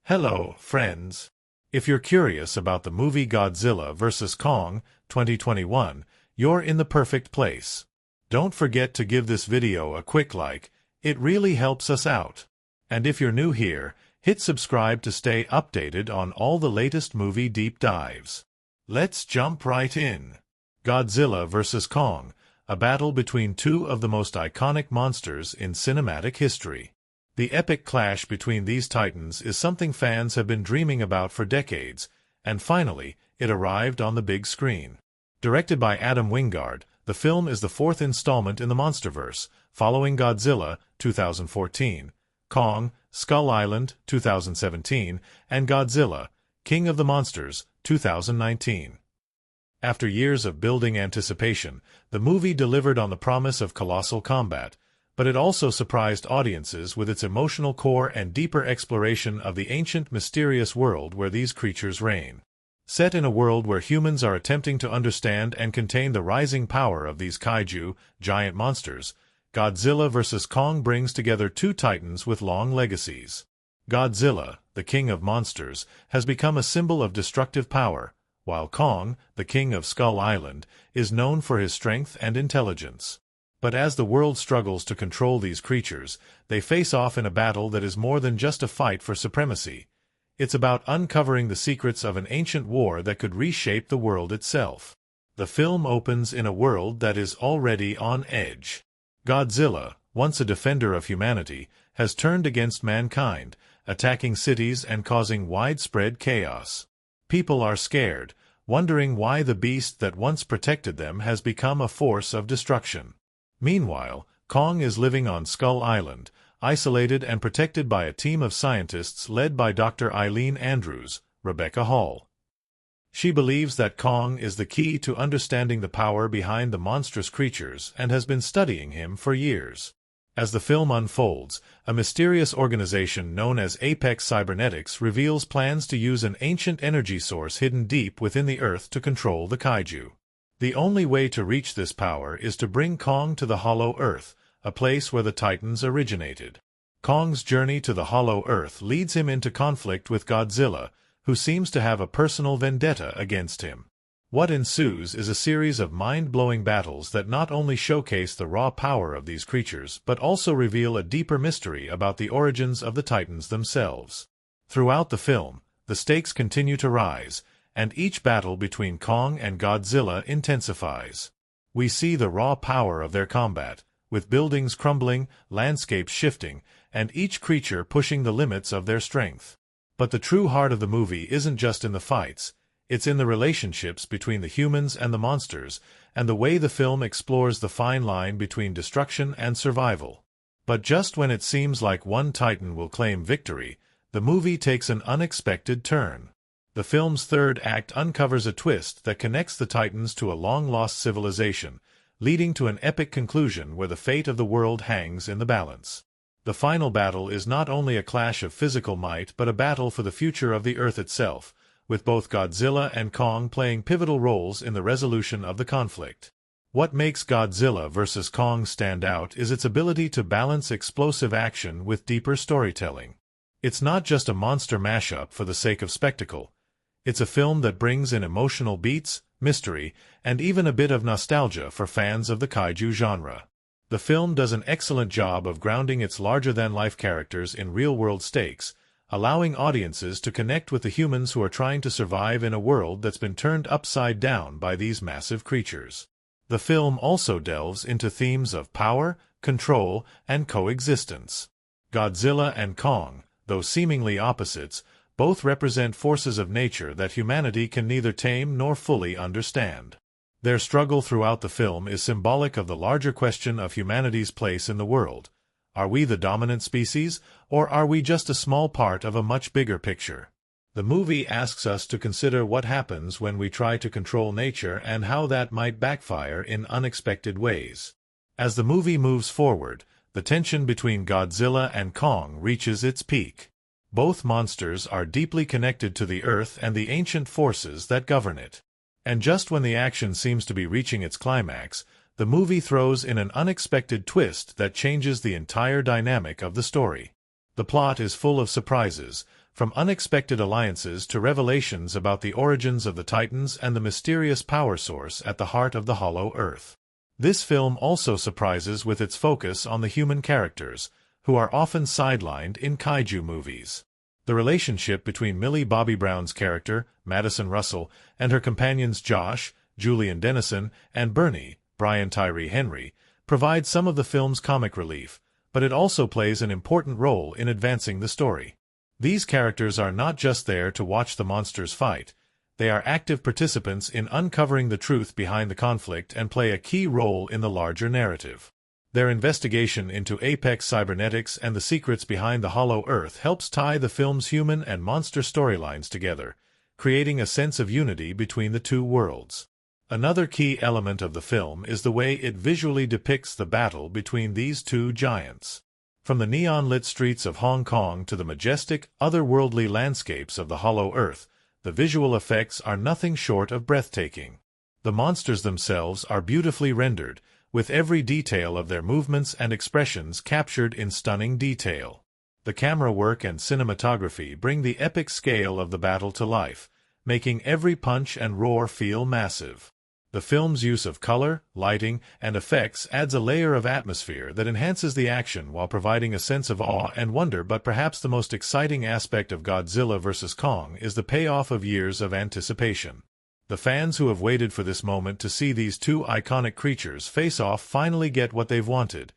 Hello, friends. If you're curious about the movie Godzilla vs. Kong 2021, you're in the perfect place. Don't forget to give this video a quick like, it really helps us out. And if you're new here, hit subscribe to stay updated on all the latest movie deep dives. Let's jump right in. Godzilla vs. Kong, a battle between two of the most iconic monsters in cinematic history. The epic clash between these titans is something fans have been dreaming about for decades, and finally, it arrived on the big screen. Directed by Adam Wingard, the film is the fourth installment in the MonsterVerse, following Godzilla 2014, Kong, Skull Island 2017, and Godzilla, King of the Monsters 2019. After years of building anticipation, the movie delivered on the promise of colossal combat, but it also surprised audiences with its emotional core and deeper exploration of the ancient, mysterious world where these creatures reign. Set in a world where humans are attempting to understand and contain the rising power of these kaiju, giant monsters, Godzilla vs. Kong brings together two titans with long legacies. Godzilla, the king of monsters, has become a symbol of destructive power, while Kong, the king of Skull Island, is known for his strength and intelligence. But as the world struggles to control these creatures, they face off in a battle that is more than just a fight for supremacy. It's about uncovering the secrets of an ancient war that could reshape the world itself. The film opens in a world that is already on edge. Godzilla, once a defender of humanity, has turned against mankind, attacking cities and causing widespread chaos. People are scared, wondering why the beast that once protected them has become a force of destruction. Meanwhile, Kong is living on Skull Island, isolated and protected by a team of scientists led by Dr. Eileen Andrews, Rebecca Hall. She believes that Kong is the key to understanding the power behind the monstrous creatures and has been studying him for years. As the film unfolds, a mysterious organization known as Apex Cybernetics reveals plans to use an ancient energy source hidden deep within the Earth to control the kaiju. The only way to reach this power is to bring Kong to the Hollow Earth, a place where the Titans originated. Kong's journey to the Hollow Earth leads him into conflict with Godzilla, who seems to have a personal vendetta against him. What ensues is a series of mind-blowing battles that not only showcase the raw power of these creatures but also reveal a deeper mystery about the origins of the Titans themselves. Throughout the film, the stakes continue to rise, and each battle between Kong and Godzilla intensifies. We see the raw power of their combat, with buildings crumbling, landscapes shifting, and each creature pushing the limits of their strength. But the true heart of the movie isn't just in the fights, it's in the relationships between the humans and the monsters, and the way the film explores the fine line between destruction and survival. But just when it seems like one titan will claim victory, the movie takes an unexpected turn. The film's third act uncovers a twist that connects the Titans to a long-lost civilization, leading to an epic conclusion where the fate of the world hangs in the balance. The final battle is not only a clash of physical might but a battle for the future of the Earth itself, with both Godzilla and Kong playing pivotal roles in the resolution of the conflict. What makes Godzilla vs. Kong stand out is its ability to balance explosive action with deeper storytelling. It's not just a monster mashup for the sake of spectacle. It's a film that brings in emotional beats, mystery, and even a bit of nostalgia for fans of the kaiju genre. The film does an excellent job of grounding its larger-than-life characters in real-world stakes, allowing audiences to connect with the humans who are trying to survive in a world that's been turned upside down by these massive creatures. The film also delves into themes of power, control, and coexistence. Godzilla and Kong, though seemingly opposites, both represent forces of nature that humanity can neither tame nor fully understand. Their struggle throughout the film is symbolic of the larger question of humanity's place in the world. Are we the dominant species, or are we just a small part of a much bigger picture? The movie asks us to consider what happens when we try to control nature and how that might backfire in unexpected ways. As the movie moves forward, the tension between Godzilla and Kong reaches its peak. Both monsters are deeply connected to the Earth and the ancient forces that govern it. And just when the action seems to be reaching its climax, the movie throws in an unexpected twist that changes the entire dynamic of the story. The plot is full of surprises, from unexpected alliances to revelations about the origins of the Titans and the mysterious power source at the heart of the Hollow Earth. This film also surprises with its focus on the human characters, who are often sidelined in kaiju movies. The relationship between Millie Bobby Brown's character, Madison Russell, and her companions Josh, Julian Dennison, and Bernie, Brian Tyree Henry, provides some of the film's comic relief, but it also plays an important role in advancing the story. These characters are not just there to watch the monsters fight. They are active participants in uncovering the truth behind the conflict and play a key role in the larger narrative. Their investigation into Apex cybernetics and the secrets behind the Hollow Earth helps tie the film's human and monster storylines together, creating a sense of unity between the two worlds. Another key element of the film is the way it visually depicts the battle between these two giants. From the neon-lit streets of Hong Kong to the majestic, otherworldly landscapes of the Hollow Earth, the visual effects are nothing short of breathtaking. The monsters themselves are beautifully rendered, with every detail of their movements and expressions captured in stunning detail. The camera work and cinematography bring the epic scale of the battle to life, making every punch and roar feel massive. The film's use of color, lighting, and effects adds a layer of atmosphere that enhances the action while providing a sense of awe and wonder. But perhaps the most exciting aspect of Godzilla vs. Kong is the payoff of years of anticipation. The fans who have waited for this moment to see these two iconic creatures face off finally get what they've wanted: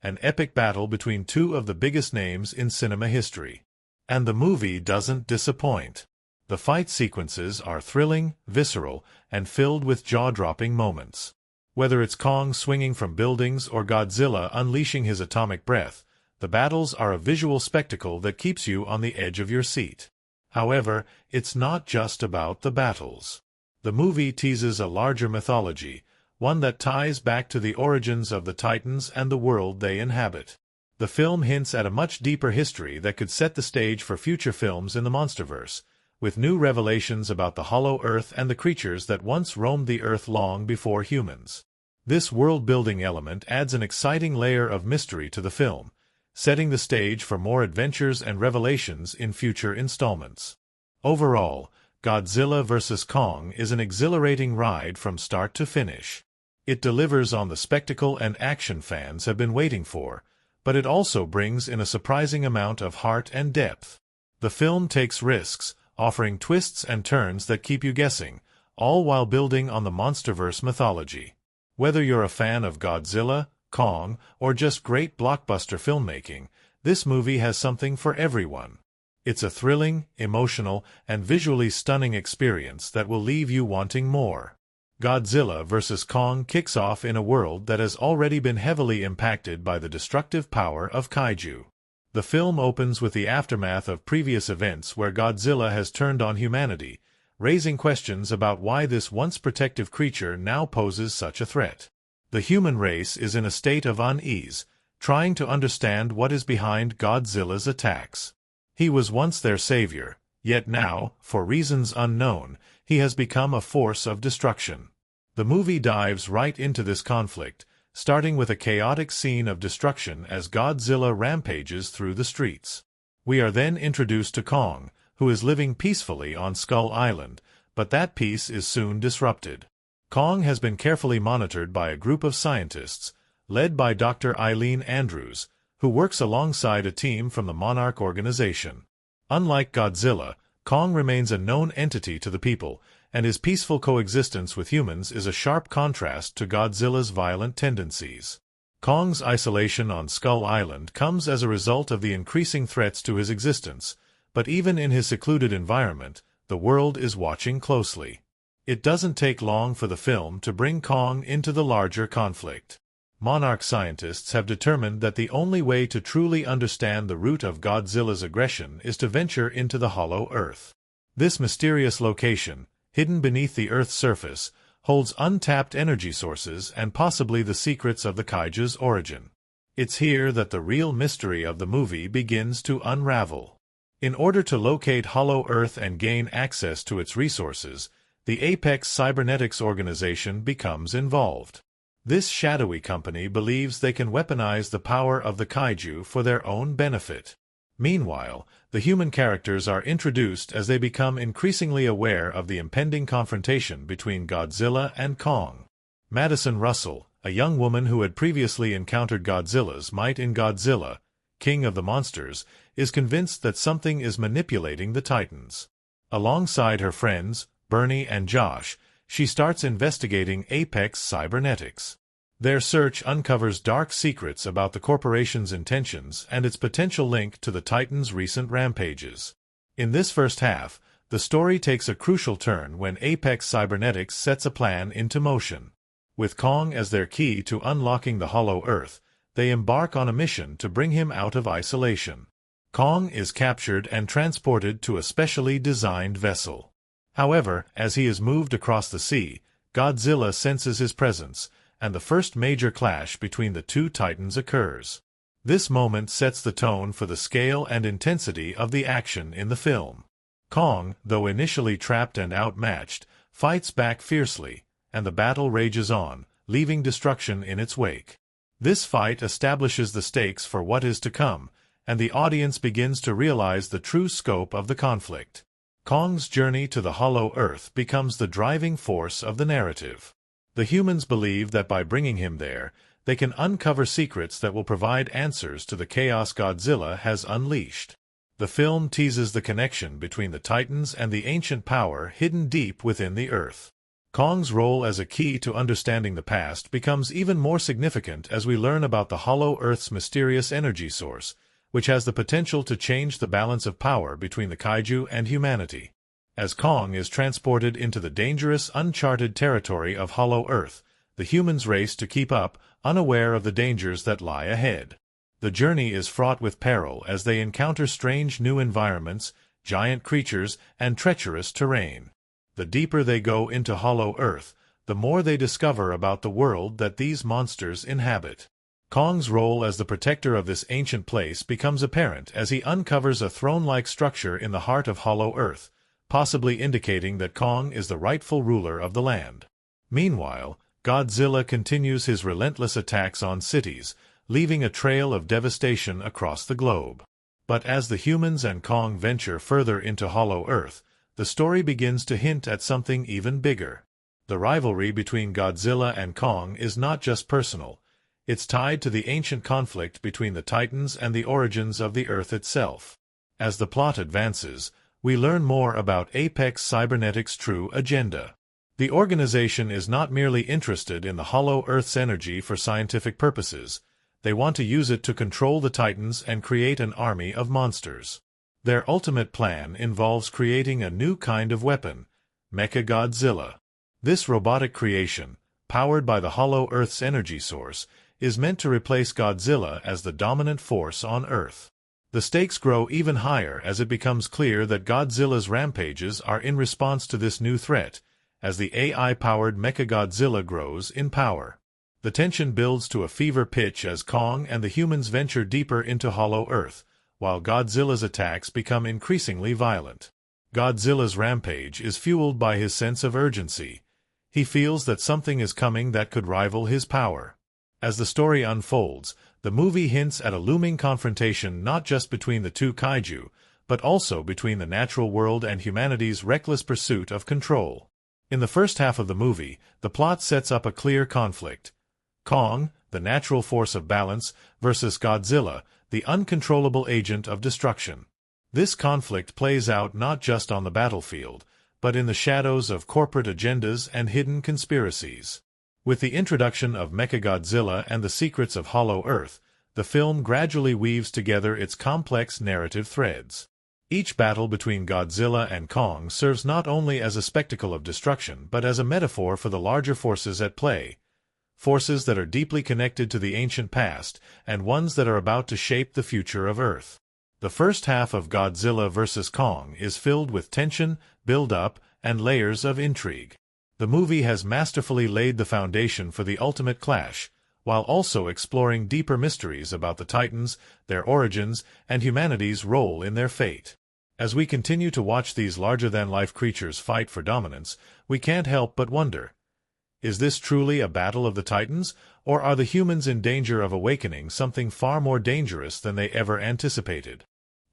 an epic battle between two of the biggest names in cinema history. And the movie doesn't disappoint. The fight sequences are thrilling, visceral, and filled with jaw-dropping moments. Whether it's Kong swinging from buildings or Godzilla unleashing his atomic breath, the battles are a visual spectacle that keeps you on the edge of your seat. However, it's not just about the battles. The movie teases a larger mythology, one that ties back to the origins of the Titans and the world they inhabit. The film hints at a much deeper history that could set the stage for future films in the MonsterVerse, with new revelations about the Hollow Earth and the creatures that once roamed the Earth long before humans. This world-building element adds an exciting layer of mystery to the film, setting the stage for more adventures and revelations in future installments. Overall, Godzilla vs. Kong is an exhilarating ride from start to finish. It delivers on the spectacle and action fans have been waiting for, but it also brings in a surprising amount of heart and depth. The film takes risks, offering twists and turns that keep you guessing, all while building on the MonsterVerse mythology. Whether you're a fan of Godzilla, Kong, or just great blockbuster filmmaking, this movie has something for everyone. It's a thrilling, emotional, and visually stunning experience that will leave you wanting more. Godzilla vs. Kong kicks off in a world that has already been heavily impacted by the destructive power of kaiju. The film opens with the aftermath of previous events where Godzilla has turned on humanity, raising questions about why this once protective creature now poses such a threat. The human race is in a state of unease, trying to understand what is behind Godzilla's attacks. He was once their savior, yet now, for reasons unknown, he has become a force of destruction. The movie dives right into this conflict, starting with a chaotic scene of destruction as Godzilla rampages through the streets. We are then introduced to Kong, who is living peacefully on Skull Island, but that peace is soon disrupted. Kong has been carefully monitored by a group of scientists, led by Dr. Eileen Andrews, who works alongside a team from the Monarch organization. Unlike Godzilla, Kong remains a known entity to the people, and his peaceful coexistence with humans is a sharp contrast to Godzilla's violent tendencies. Kong's isolation on Skull Island comes as a result of the increasing threats to his existence, but even in his secluded environment, the world is watching closely. It doesn't take long for the film to bring Kong into the larger conflict. Monarch scientists have determined that the only way to truly understand the root of Godzilla's aggression is to venture into the Hollow Earth. This mysterious location, hidden beneath the Earth's surface, holds untapped energy sources and possibly the secrets of the kaiju's origin. It's here that the real mystery of the movie begins to unravel. In order to locate Hollow Earth and gain access to its resources, the Apex Cybernetics organization becomes involved. This shadowy company believes they can weaponize the power of the kaiju for their own benefit. Meanwhile, the human characters are introduced as they become increasingly aware of the impending confrontation between Godzilla and Kong. Madison Russell, a young woman who had previously encountered Godzilla's might in Godzilla, King of the Monsters, is convinced that something is manipulating the Titans. Alongside her friends, Bernie and Josh, she starts investigating Apex Cybernetics. Their search uncovers dark secrets about the corporation's intentions and its potential link to the Titans' recent rampages. In this first half, the story takes a crucial turn when Apex Cybernetics sets a plan into motion. With Kong as their key to unlocking the Hollow Earth, they embark on a mission to bring him out of isolation. Kong is captured and transported to a specially designed vessel. However, as he is moved across the sea, Godzilla senses his presence, and the first major clash between the two Titans occurs. This moment sets the tone for the scale and intensity of the action in the film. Kong, though initially trapped and outmatched, fights back fiercely, and the battle rages on, leaving destruction in its wake. This fight establishes the stakes for what is to come, and the audience begins to realize the true scope of the conflict. Kong's journey to the Hollow Earth becomes the driving force of the narrative. The humans believe that by bringing him there, they can uncover secrets that will provide answers to the chaos Godzilla has unleashed. The film teases the connection between the Titans and the ancient power hidden deep within the Earth. Kong's role as a key to understanding the past becomes even more significant as we learn about the Hollow Earth's mysterious energy source, which has the potential to change the balance of power between the kaiju and humanity. As Kong is transported into the dangerous, uncharted territory of Hollow Earth, the humans race to keep up, unaware of the dangers that lie ahead. The journey is fraught with peril as they encounter strange new environments, giant creatures, and treacherous terrain. The deeper they go into Hollow Earth, the more they discover about the world that these monsters inhabit. Kong's role as the protector of this ancient place becomes apparent as he uncovers a throne-like structure in the heart of Hollow Earth, possibly indicating that Kong is the rightful ruler of the land. Meanwhile, Godzilla continues his relentless attacks on cities, leaving a trail of devastation across the globe. But as the humans and Kong venture further into Hollow Earth, the story begins to hint at something even bigger. The rivalry between Godzilla and Kong is not just personal. It's tied to the ancient conflict between the Titans and the origins of the Earth itself. As the plot advances, we learn more about Apex Cybernetics' true agenda. The organization is not merely interested in the Hollow Earth's energy for scientific purposes. They want to use it to control the Titans and create an army of monsters. Their ultimate plan involves creating a new kind of weapon, Mechagodzilla. This robotic creation, powered by the Hollow Earth's energy source, is meant to replace Godzilla as the dominant force on Earth. The stakes grow even higher as it becomes clear that Godzilla's rampages are in response to this new threat, as the AI-powered Mechagodzilla grows in power. The tension builds to a fever pitch as Kong and the humans venture deeper into Hollow Earth, while Godzilla's attacks become increasingly violent. Godzilla's rampage is fueled by his sense of urgency. He feels that something is coming that could rival his power. As the story unfolds, the movie hints at a looming confrontation not just between the two kaiju, but also between the natural world and humanity's reckless pursuit of control. In the first half of the movie, the plot sets up a clear conflict. Kong, the natural force of balance, versus Godzilla, the uncontrollable agent of destruction. This conflict plays out not just on the battlefield, but in the shadows of corporate agendas and hidden conspiracies. With the introduction of Mechagodzilla and the secrets of Hollow Earth, the film gradually weaves together its complex narrative threads. Each battle between Godzilla and Kong serves not only as a spectacle of destruction but as a metaphor for the larger forces at play, forces that are deeply connected to the ancient past and ones that are about to shape the future of Earth. The first half of Godzilla vs. Kong is filled with tension, build-up, and layers of intrigue. The movie has masterfully laid the foundation for the ultimate clash, while also exploring deeper mysteries about the Titans, their origins, and humanity's role in their fate. As we continue to watch these larger-than-life creatures fight for dominance, we can't help but wonder, is this truly a battle of the Titans, or are the humans in danger of awakening something far more dangerous than they ever anticipated?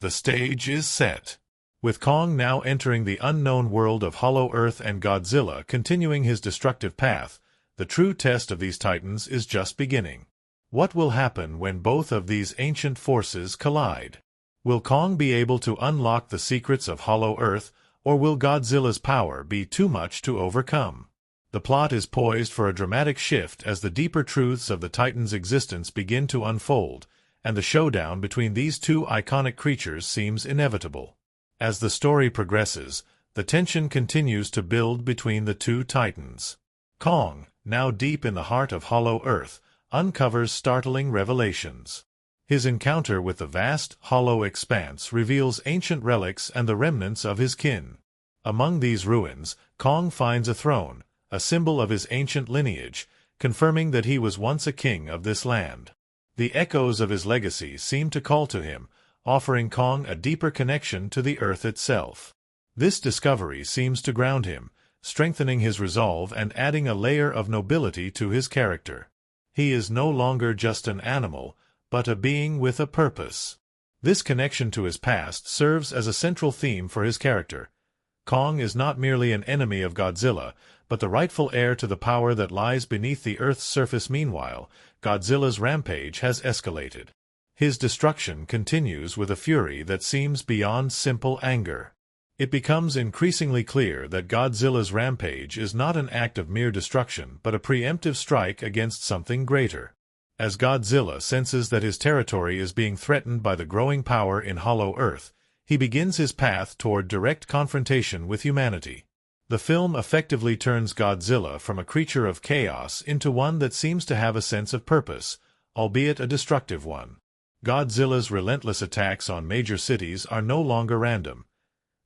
The stage is set. With Kong now entering the unknown world of Hollow Earth and Godzilla continuing his destructive path, the true test of these titans is just beginning. What will happen when both of these ancient forces collide? Will Kong be able to unlock the secrets of Hollow Earth, or will Godzilla's power be too much to overcome? The plot is poised for a dramatic shift as the deeper truths of the Titan's existence begin to unfold, and the showdown between these two iconic creatures seems inevitable. As the story progresses, the tension continues to build between the two Titans. Kong, now deep in the heart of Hollow Earth, uncovers startling revelations. His encounter with the vast, hollow expanse reveals ancient relics and the remnants of his kin. Among these ruins, Kong finds a throne, a symbol of his ancient lineage, confirming that he was once a king of this land. The echoes of his legacy seem to call to him, offering Kong a deeper connection to the Earth itself. This discovery seems to ground him, strengthening his resolve and adding a layer of nobility to his character. He is no longer just an animal, but a being with a purpose. This connection to his past serves as a central theme for his character. Kong is not merely an enemy of Godzilla, but the rightful heir to the power that lies beneath the Earth's surface. Meanwhile, Godzilla's rampage has escalated. His destruction continues with a fury that seems beyond simple anger. It becomes increasingly clear that Godzilla's rampage is not an act of mere destruction but a preemptive strike against something greater. As Godzilla senses that his territory is being threatened by the growing power in Hollow Earth, he begins his path toward direct confrontation with humanity. The film effectively turns Godzilla from a creature of chaos into one that seems to have a sense of purpose, albeit a destructive one. Godzilla's relentless attacks on major cities are no longer random.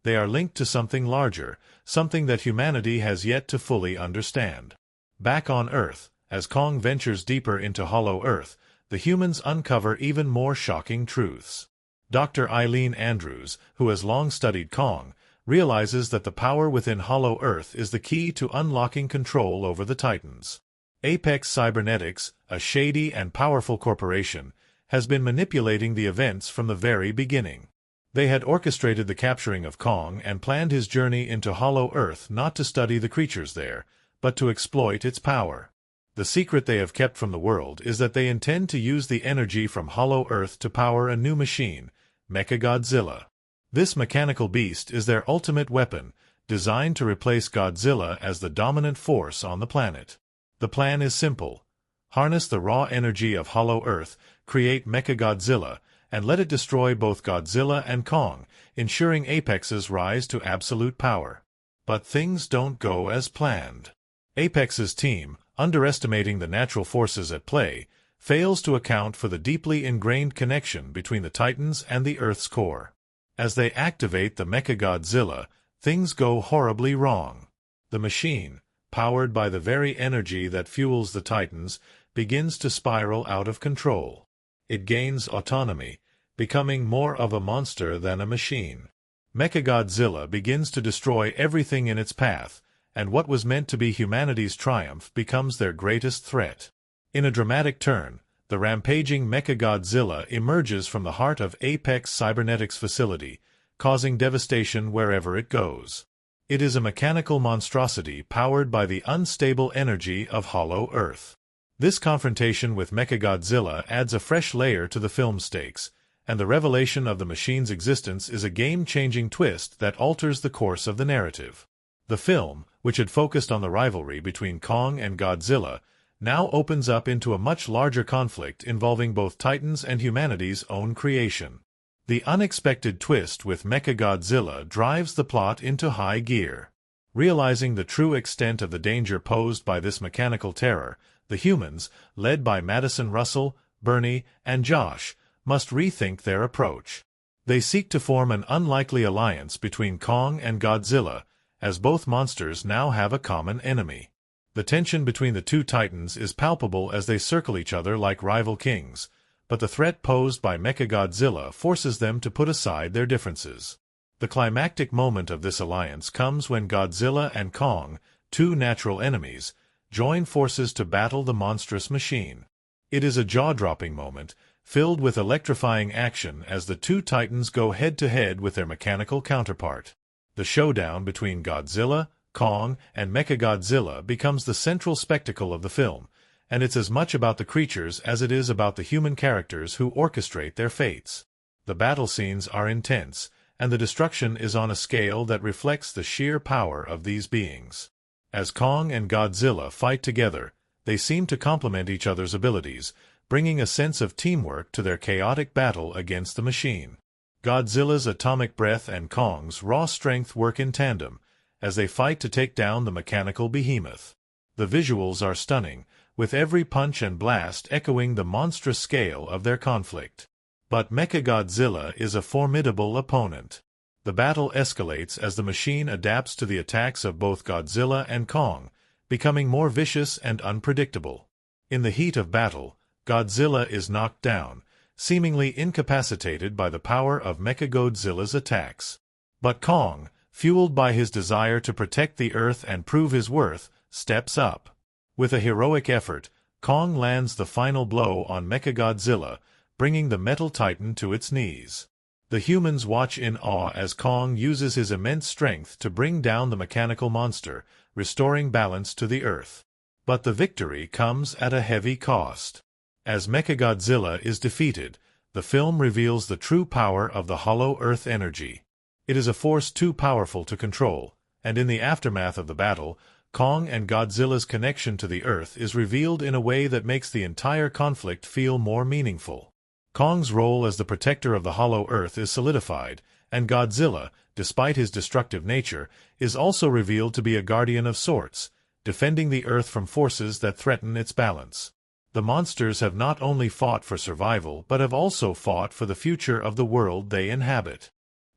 They are linked to something larger, something that humanity has yet to fully understand. Back on Earth, as Kong ventures deeper into Hollow Earth, the humans uncover even more shocking truths. Dr. Eileen Andrews, who has long studied Kong, realizes that the power within Hollow Earth is the key to unlocking control over the Titans. Apex Cybernetics, a shady and powerful corporation, has been manipulating the events from the very beginning. They had orchestrated the capturing of Kong and planned his journey into Hollow Earth not to study the creatures there, but to exploit its power. The secret they have kept from the world is that they intend to use the energy from Hollow Earth to power a new machine, Mechagodzilla. This mechanical beast is their ultimate weapon, designed to replace Godzilla as the dominant force on the planet. The plan is simple. Harness the raw energy of Hollow Earth, create Mechagodzilla, and let it destroy both Godzilla and Kong, ensuring Apex's rise to absolute power. But things don't go as planned. Apex's team, underestimating the natural forces at play, fails to account for the deeply ingrained connection between the Titans and the Earth's core. As they activate the Mechagodzilla, things go horribly wrong. The machine, powered by the very energy that fuels the Titans, begins to spiral out of control. It gains autonomy, becoming more of a monster than a machine. Mechagodzilla begins to destroy everything in its path, and what was meant to be humanity's triumph becomes their greatest threat. In a dramatic turn, the rampaging Mechagodzilla emerges from the heart of Apex Cybernetics facility, causing devastation wherever it goes. It is a mechanical monstrosity powered by the unstable energy of Hollow Earth. This confrontation with Mechagodzilla adds a fresh layer to the film's stakes, and the revelation of the machine's existence is a game-changing twist that alters the course of the narrative. The film, which had focused on the rivalry between Kong and Godzilla, now opens up into a much larger conflict involving both Titans and humanity's own creation. The unexpected twist with Mechagodzilla drives the plot into high gear. Realizing the true extent of the danger posed by this mechanical terror, the humans, led by Madison Russell, Bernie, and Josh, must rethink their approach. They seek to form an unlikely alliance between Kong and Godzilla, as both monsters now have a common enemy. The tension between the two Titans is palpable as they circle each other like rival kings, but the threat posed by Mechagodzilla forces them to put aside their differences. The climactic moment of this alliance comes when Godzilla and Kong, two natural enemies, join forces to battle the monstrous machine. It is a jaw-dropping moment, filled with electrifying action as the two titans go head-to-head with their mechanical counterpart. The showdown between Godzilla, Kong, and Mechagodzilla becomes the central spectacle of the film, and it's as much about the creatures as it is about the human characters who orchestrate their fates. The battle scenes are intense, and the destruction is on a scale that reflects the sheer power of these beings. As Kong and Godzilla fight together, they seem to complement each other's abilities, bringing a sense of teamwork to their chaotic battle against the machine. Godzilla's atomic breath and Kong's raw strength work in tandem, as they fight to take down the mechanical behemoth. The visuals are stunning, with every punch and blast echoing the monstrous scale of their conflict. But Mechagodzilla is a formidable opponent. The battle escalates as the machine adapts to the attacks of both Godzilla and Kong, becoming more vicious and unpredictable. In the heat of battle, Godzilla is knocked down, seemingly incapacitated by the power of Mechagodzilla's attacks. But Kong, fueled by his desire to protect the Earth and prove his worth, steps up. With a heroic effort, Kong lands the final blow on Mechagodzilla, bringing the metal titan to its knees. The humans watch in awe as Kong uses his immense strength to bring down the mechanical monster, restoring balance to the Earth. But the victory comes at a heavy cost. As Mechagodzilla is defeated, the film reveals the true power of the Hollow Earth energy. It is a force too powerful to control, and in the aftermath of the battle, Kong and Godzilla's connection to the Earth is revealed in a way that makes the entire conflict feel more meaningful. Kong's role as the protector of the Hollow Earth is solidified, and Godzilla, despite his destructive nature, is also revealed to be a guardian of sorts, defending the Earth from forces that threaten its balance. The monsters have not only fought for survival but have also fought for the future of the world they inhabit.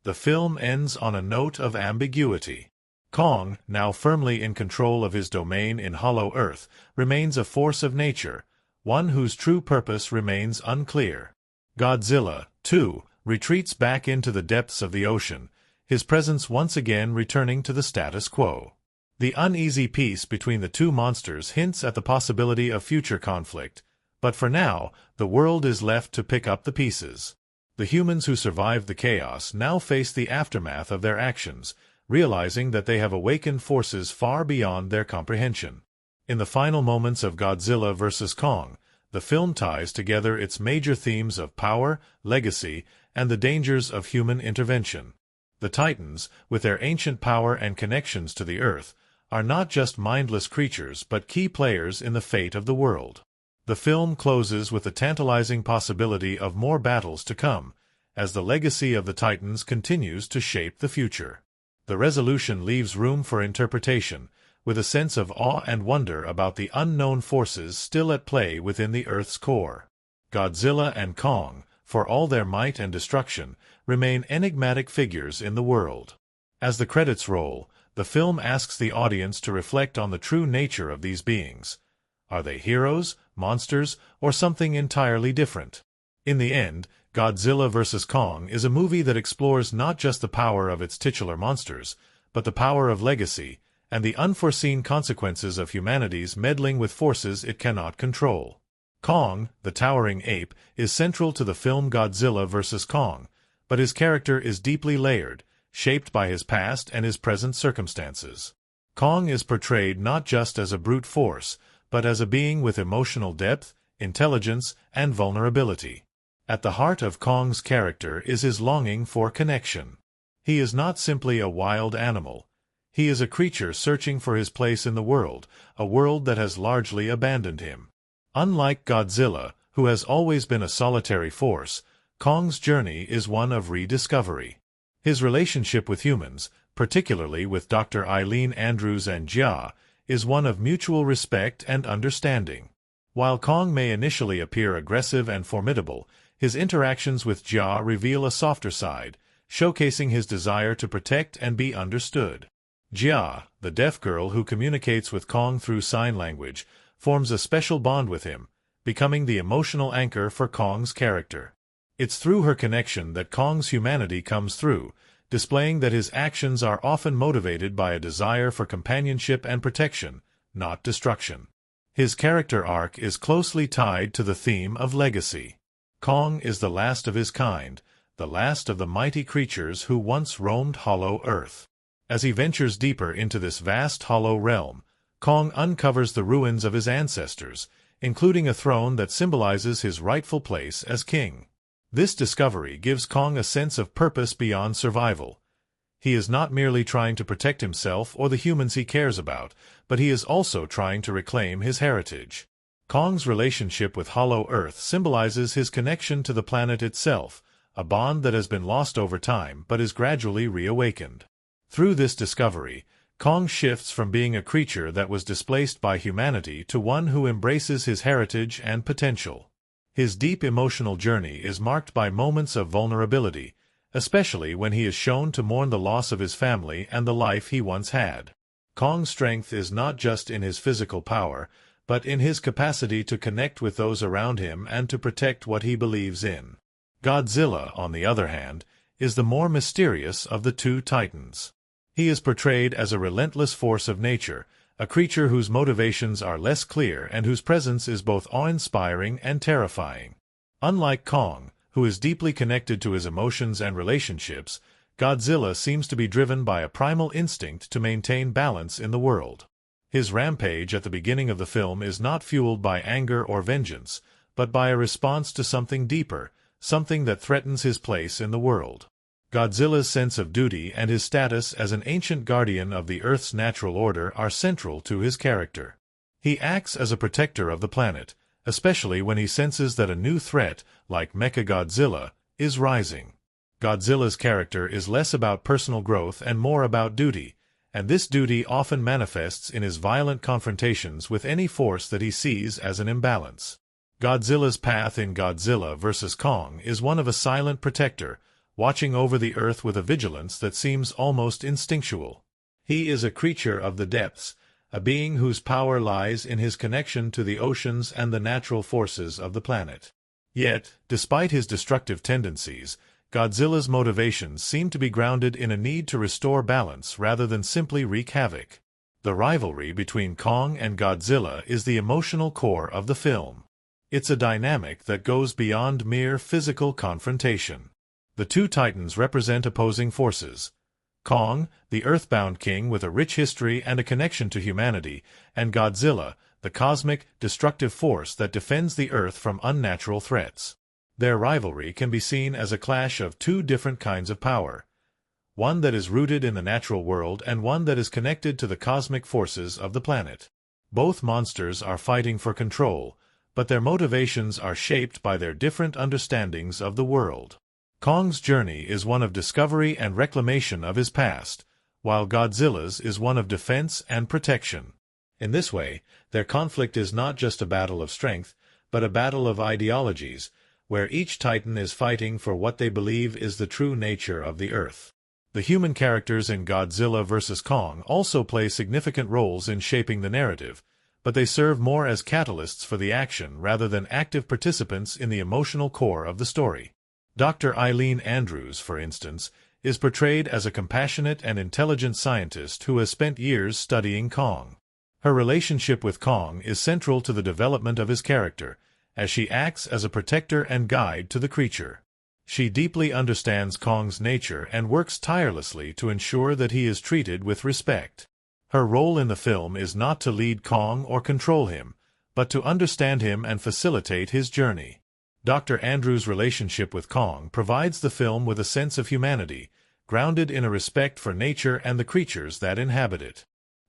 The film ends on a note of ambiguity. Kong, now firmly in control of his domain in Hollow Earth, remains a force of nature, one whose true purpose remains unclear. Godzilla, too, retreats back into the depths of the ocean, his presence once again returning to the status quo. The uneasy peace between the two monsters hints at the possibility of future conflict, but for now, the world is left to pick up the pieces. The humans who survived the chaos now face the aftermath of their actions, realizing that they have awakened forces far beyond their comprehension. In the final moments of Godzilla vs. Kong, the film ties together its major themes of power, legacy, and the dangers of human intervention. The Titans, with their ancient power and connections to the Earth, are not just mindless creatures but key players in the fate of the world. The film closes with the tantalizing possibility of more battles to come, as the legacy of the Titans continues to shape the future. The resolution leaves room for interpretation, with a sense of awe and wonder about the unknown forces still at play within the Earth's core. Godzilla and Kong, for all their might and destruction, remain enigmatic figures in the world. As the credits roll, the film asks the audience to reflect on the true nature of these beings. Are they heroes, monsters, or something entirely different? In the end, Godzilla vs. Kong is a movie that explores not just the power of its titular monsters, but the power of legacy, and the unforeseen consequences of humanity's meddling with forces it cannot control. Kong, the towering ape, is central to the film Godzilla vs. Kong, but his character is deeply layered, shaped by his past and his present circumstances. Kong is portrayed not just as a brute force, but as a being with emotional depth, intelligence, and vulnerability. At the heart of Kong's character is his longing for connection. He is not simply a wild animal. He is a creature searching for his place in the world, a world that has largely abandoned him. Unlike Godzilla, who has always been a solitary force, Kong's journey is one of rediscovery. His relationship with humans, particularly with Dr. Eileen Andrews and Jia, is one of mutual respect and understanding. While Kong may initially appear aggressive and formidable, his interactions with Jia reveal a softer side, showcasing his desire to protect and be understood. Jia, the deaf girl who communicates with Kong through sign language, forms a special bond with him, becoming the emotional anchor for Kong's character. It's through her connection that Kong's humanity comes through, displaying that his actions are often motivated by a desire for companionship and protection, not destruction. His character arc is closely tied to the theme of legacy. Kong is the last of his kind, the last of the mighty creatures who once roamed Hollow Earth. As he ventures deeper into this vast hollow realm, Kong uncovers the ruins of his ancestors, including a throne that symbolizes his rightful place as king. This discovery gives Kong a sense of purpose beyond survival. He is not merely trying to protect himself or the humans he cares about, but he is also trying to reclaim his heritage. Kong's relationship with Hollow Earth symbolizes his connection to the planet itself, a bond that has been lost over time but is gradually reawakened. Through this discovery, Kong shifts from being a creature that was displaced by humanity to one who embraces his heritage and potential. His deep emotional journey is marked by moments of vulnerability, especially when he is shown to mourn the loss of his family and the life he once had. Kong's strength is not just in his physical power, but in his capacity to connect with those around him and to protect what he believes in. Godzilla, on the other hand, is the more mysterious of the two titans. He is portrayed as a relentless force of nature, a creature whose motivations are less clear and whose presence is both awe-inspiring and terrifying. Unlike Kong, who is deeply connected to his emotions and relationships, Godzilla seems to be driven by a primal instinct to maintain balance in the world. His rampage at the beginning of the film is not fueled by anger or vengeance, but by a response to something deeper, something that threatens his place in the world. Godzilla's sense of duty and his status as an ancient guardian of the Earth's natural order are central to his character. He acts as a protector of the planet, especially when he senses that a new threat, like Mechagodzilla, is rising. Godzilla's character is less about personal growth and more about duty, and this duty often manifests in his violent confrontations with any force that he sees as an imbalance. Godzilla's path in Godzilla vs. Kong is one of a silent protector, watching over the Earth with a vigilance that seems almost instinctual. He is a creature of the depths, a being whose power lies in his connection to the oceans and the natural forces of the planet. Yet, despite his destructive tendencies, Godzilla's motivations seem to be grounded in a need to restore balance rather than simply wreak havoc. The rivalry between Kong and Godzilla is the emotional core of the film. It's a dynamic that goes beyond mere physical confrontation. The two titans represent opposing forces. Kong, the earthbound king with a rich history and a connection to humanity, and Godzilla, the cosmic, destructive force that defends the Earth from unnatural threats. Their rivalry can be seen as a clash of two different kinds of power, one that is rooted in the natural world and one that is connected to the cosmic forces of the planet. Both monsters are fighting for control, but their motivations are shaped by their different understandings of the world. Kong's journey is one of discovery and reclamation of his past, while Godzilla's is one of defense and protection. In this way, their conflict is not just a battle of strength, but a battle of ideologies, where each titan is fighting for what they believe is the true nature of the Earth. The human characters in Godzilla vs. Kong also play significant roles in shaping the narrative, but they serve more as catalysts for the action rather than active participants in the emotional core of the story. Dr. Eileen Andrews, for instance, is portrayed as a compassionate and intelligent scientist who has spent years studying Kong. Her relationship with Kong is central to the development of his character, as she acts as a protector and guide to the creature. She deeply understands Kong's nature and works tirelessly to ensure that he is treated with respect. Her role in the film is not to lead Kong or control him, but to understand him and facilitate his journey. Dr. Andrews' relationship with Kong provides the film with a sense of humanity, grounded in a respect for nature and the creatures that inhabit it.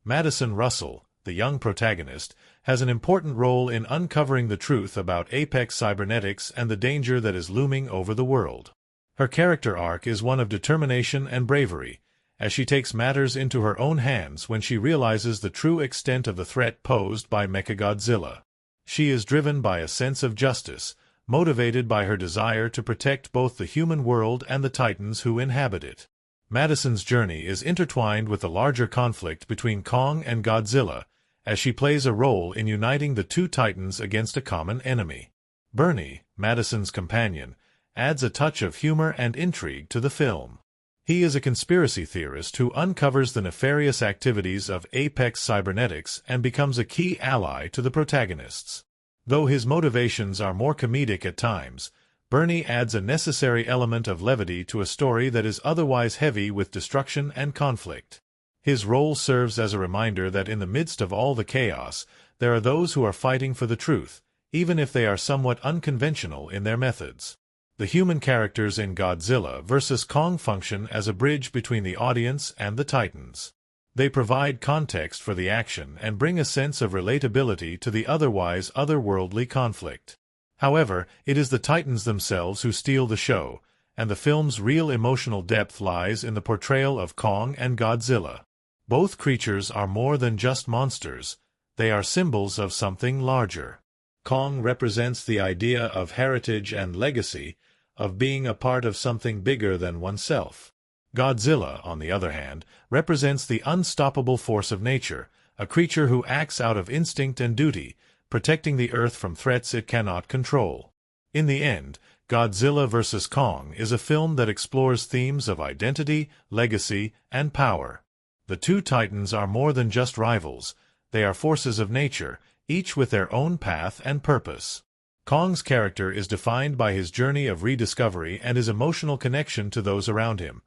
Madison Russell, the young protagonist, has an important role in uncovering the truth about apex cybernetics and the danger that is looming over the world. Her character arc is one of determination and bravery, as she takes matters into her own hands when she realizes the true extent of the threat posed by Mechagodzilla. She is driven by a sense of justice, motivated by her desire to protect both the human world and the titans who inhabit it. Madison's journey is intertwined with the larger conflict between Kong and Godzilla, as she plays a role in uniting the two titans against a common enemy. Bernie, Madison's companion, adds a touch of humor and intrigue to the film. He is a conspiracy theorist who uncovers the nefarious activities of apex cybernetics and becomes a key ally to the protagonists. Though his motivations are more comedic at times, Bernie adds a necessary element of levity to a story that is otherwise heavy with destruction and conflict. His role serves as a reminder that in the midst of all the chaos, there are those who are fighting for the truth, even if they are somewhat unconventional in their methods. The human characters in Godzilla vs. Kong function as a bridge between the audience and the Titans. They provide context for the action and bring a sense of relatability to the otherwise otherworldly conflict. However, it is the Titans themselves who steal the show, and the film's real emotional depth lies in the portrayal of Kong and Godzilla. Both creatures are more than just monsters. They are symbols of something larger. Kong represents the idea of heritage and legacy, of being a part of something bigger than oneself. Godzilla, on the other hand, represents the unstoppable force of nature, a creature who acts out of instinct and duty, protecting the Earth from threats it cannot control. In the end, Godzilla vs. Kong is a film that explores themes of identity, legacy, and power. The two Titans are more than just rivals. They are forces of nature, each with their own path and purpose. Kong's character is defined by his journey of rediscovery and his emotional connection to those around him,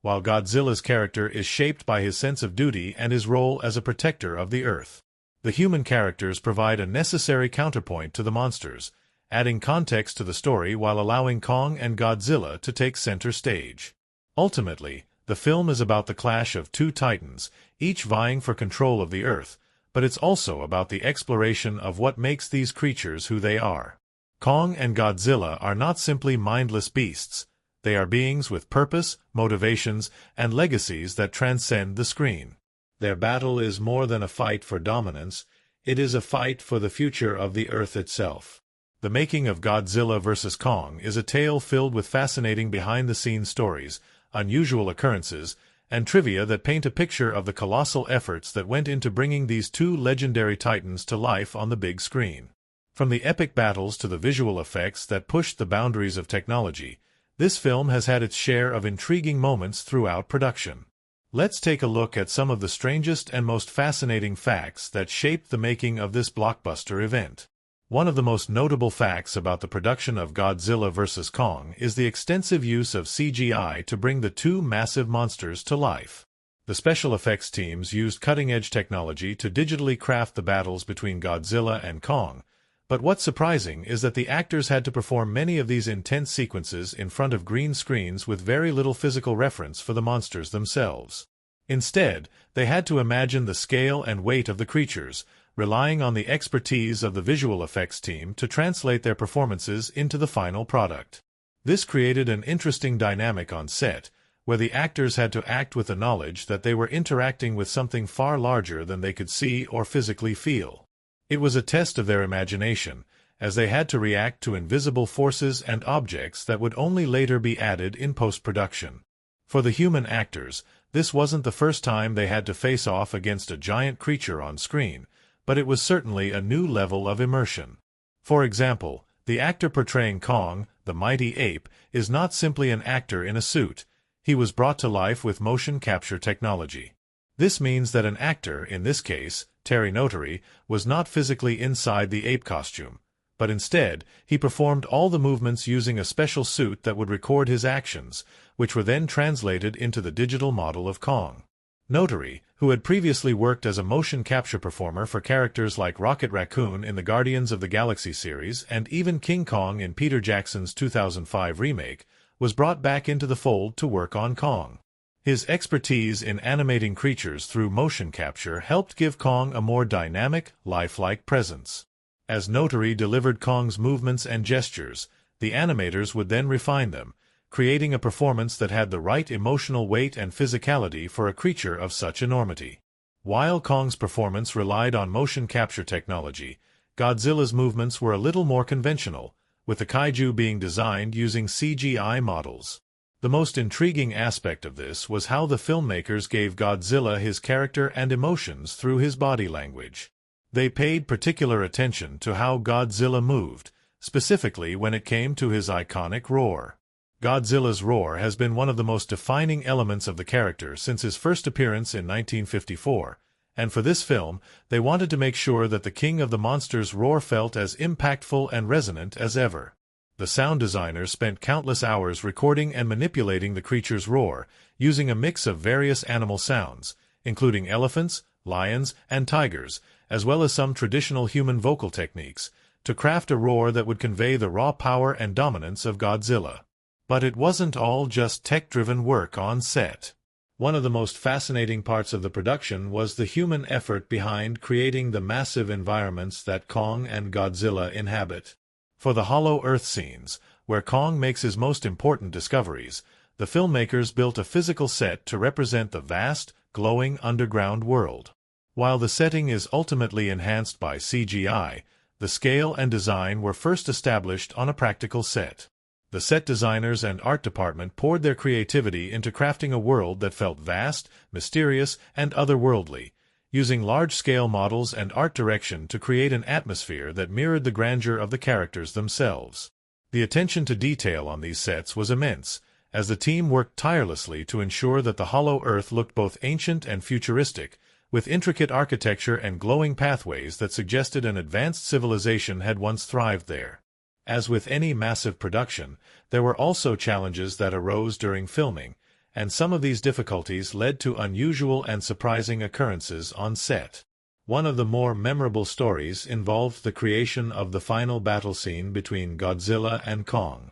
while Godzilla's character is shaped by his sense of duty and his role as a protector of the Earth. The human characters provide a necessary counterpoint to the monsters, adding context to the story while allowing Kong and Godzilla to take center stage. Ultimately, the film is about the clash of two titans, each vying for control of the Earth, but it's also about the exploration of what makes these creatures who they are. Kong and Godzilla are not simply mindless beasts. They are beings with purpose, motivations, and legacies that transcend the screen. Their battle is more than a fight for dominance. It is a fight for the future of the Earth itself. The making of Godzilla vs. Kong is a tale filled with fascinating behind-the-scenes stories, unusual occurrences, and trivia that paint a picture of the colossal efforts that went into bringing these two legendary titans to life on the big screen. From the epic battles to the visual effects that pushed the boundaries of technology, this film has had its share of intriguing moments throughout production. Let's take a look at some of the strangest and most fascinating facts that shaped the making of this blockbuster event. One of the most notable facts about the production of Godzilla vs. Kong is the extensive use of CGI to bring the two massive monsters to life. The special effects teams used cutting-edge technology to digitally craft the battles between Godzilla and Kong, but what's surprising is that the actors had to perform many of these intense sequences in front of green screens with very little physical reference for the monsters themselves. Instead, they had to imagine the scale and weight of the creatures, relying on the expertise of the visual effects team to translate their performances into the final product. This created an interesting dynamic on set, where the actors had to act with the knowledge that they were interacting with something far larger than they could see or physically feel. It was a test of their imagination, as they had to react to invisible forces and objects that would only later be added in post-production. For the human actors, this wasn't the first time they had to face off against a giant creature on screen, but it was certainly a new level of immersion. For example, the actor portraying Kong, the mighty ape, is not simply an actor in a suit. He was brought to life with motion capture technology. This means that an actor, in this case, Terry Notary, was not physically inside the ape costume, but instead, he performed all the movements using a special suit that would record his actions, which were then translated into the digital model of Kong. Notary, who had previously worked as a motion capture performer for characters like Rocket Raccoon in the Guardians of the Galaxy series and even King Kong in Peter Jackson's 2005 remake, was brought back into the fold to work on Kong. His expertise in animating creatures through motion capture helped give Kong a more dynamic, lifelike presence. As Notary delivered Kong's movements and gestures, the animators would then refine them, creating a performance that had the right emotional weight and physicality for a creature of such enormity. While Kong's performance relied on motion capture technology, Godzilla's movements were a little more conventional, with the kaiju being designed using CGI models. The most intriguing aspect of this was how the filmmakers gave Godzilla his character and emotions through his body language. They paid particular attention to how Godzilla moved, specifically when it came to his iconic roar. Godzilla's roar has been one of the most defining elements of the character since his first appearance in 1954, and for this film, they wanted to make sure that the king of the monsters' roar felt as impactful and resonant as ever. The sound designers spent countless hours recording and manipulating the creature's roar, using a mix of various animal sounds, including elephants, lions, and tigers, as well as some traditional human vocal techniques, to craft a roar that would convey the raw power and dominance of Godzilla. But it wasn't all just tech-driven work on set. One of the most fascinating parts of the production was the human effort behind creating the massive environments that Kong and Godzilla inhabit. For the Hollow Earth scenes, where Kong makes his most important discoveries, the filmmakers built a physical set to represent the vast, glowing underground world. While the setting is ultimately enhanced by CGI, the scale and design were first established on a practical set. The set designers and art department poured their creativity into crafting a world that felt vast, mysterious, and otherworldly, using large-scale models and art direction to create an atmosphere that mirrored the grandeur of the characters themselves. The attention to detail on these sets was immense, as the team worked tirelessly to ensure that the Hollow Earth looked both ancient and futuristic, with intricate architecture and glowing pathways that suggested an advanced civilization had once thrived there. As with any massive production, there were also challenges that arose during filming, and some of these difficulties led to unusual and surprising occurrences on set. One of the more memorable stories involved the creation of the final battle scene between Godzilla and Kong.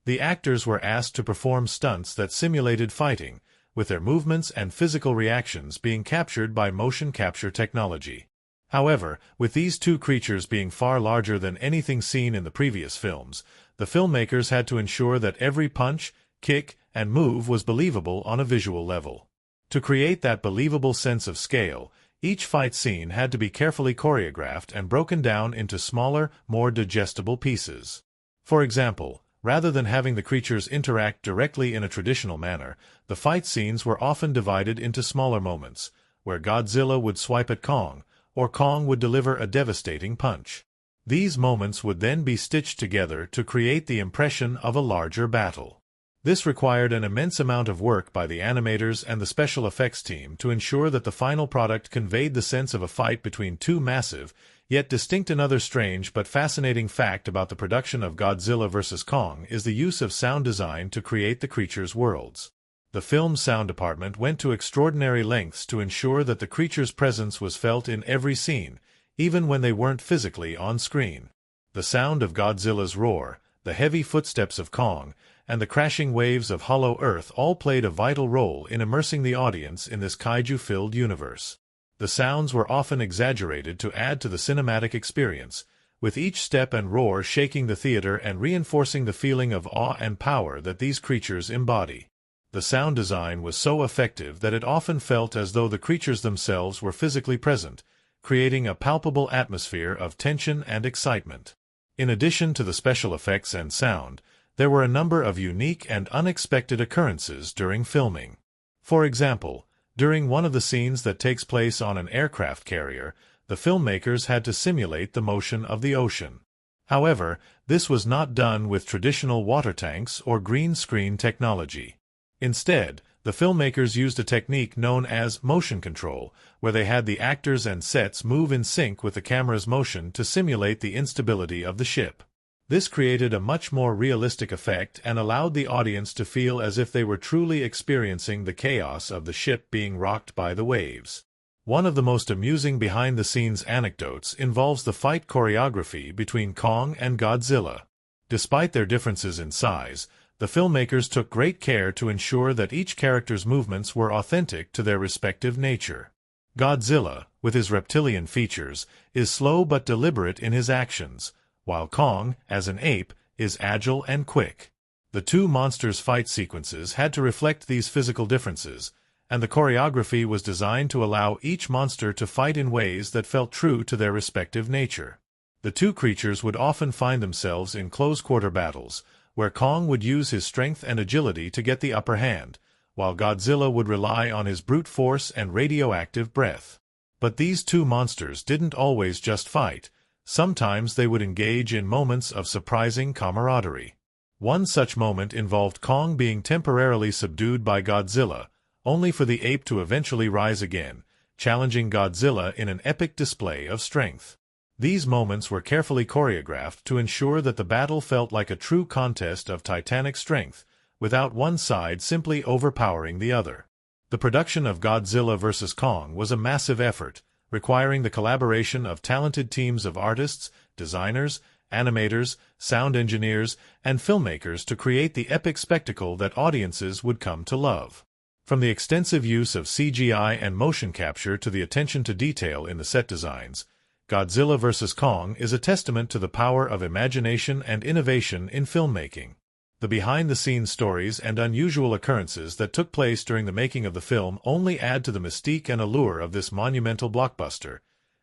The actors were asked to perform stunts that simulated fighting, with their movements and physical reactions being captured by motion capture technology. However, with these two creatures being far larger than anything seen in the previous films, the filmmakers had to ensure that every punch, kick, and move was believable on a visual level. To create that believable sense of scale, each fight scene had to be carefully choreographed and broken down into smaller, more digestible pieces. For example, rather than having the creatures interact directly in a traditional manner, the fight scenes were often divided into smaller moments, where Godzilla would swipe at Kong, or Kong would deliver a devastating punch. These moments would then be stitched together to create the impression of a larger battle. This required an immense amount of work by the animators and the special effects team to ensure that the final product conveyed the sense of a fight between two massive, yet distinct. Another strange but fascinating fact about the production of Godzilla vs. Kong is the use of sound design to create the creatures' worlds. The film's sound department went to extraordinary lengths to ensure that the creature's presence was felt in every scene, even when they weren't physically on screen. The sound of Godzilla's roar, the heavy footsteps of Kong, and the crashing waves of Hollow Earth all played a vital role in immersing the audience in this kaiju-filled universe. The sounds were often exaggerated to add to the cinematic experience, with each step and roar shaking the theater and reinforcing the feeling of awe and power that these creatures embody. The sound design was so effective that it often felt as though the creatures themselves were physically present, creating a palpable atmosphere of tension and excitement. In addition to the special effects and sound, there were a number of unique and unexpected occurrences during filming. For example, during one of the scenes that takes place on an aircraft carrier, the filmmakers had to simulate the motion of the ocean. However, this was not done with traditional water tanks or green screen technology. Instead, the filmmakers used a technique known as motion control, where they had the actors and sets move in sync with the camera's motion to simulate the instability of the ship. This created a much more realistic effect and allowed the audience to feel as if they were truly experiencing the chaos of the ship being rocked by the waves. One of the most amusing behind-the-scenes anecdotes involves the fight choreography between Kong and Godzilla. Despite their differences in size, the filmmakers took great care to ensure that each character's movements were authentic to their respective nature. Godzilla, with his reptilian features, is slow but deliberate in his actions, while Kong, as an ape, is agile and quick. The two monsters' fight sequences had to reflect these physical differences, and the choreography was designed to allow each monster to fight in ways that felt true to their respective nature. The two creatures would often find themselves in close-quarter battles, where Kong would use his strength and agility to get the upper hand, while Godzilla would rely on his brute force and radioactive breath. But these two monsters didn't always just fight. Sometimes they would engage in moments of surprising camaraderie. One such moment involved Kong being temporarily subdued by Godzilla, only for the ape to eventually rise again, challenging Godzilla in an epic display of strength. These moments were carefully choreographed to ensure that the battle felt like a true contest of titanic strength, without one side simply overpowering the other. The production of Godzilla vs. Kong was a massive effort, requiring the collaboration of talented teams of artists, designers, animators, sound engineers, and filmmakers to create the epic spectacle that audiences would come to love. From the extensive use of CGI and motion capture to the attention to detail in the set designs, Godzilla vs. Kong is a testament to the power of imagination and innovation in filmmaking. The behind-the-scenes stories and unusual occurrences that took place during the making of the film only add to the mystique and allure of this monumental blockbuster,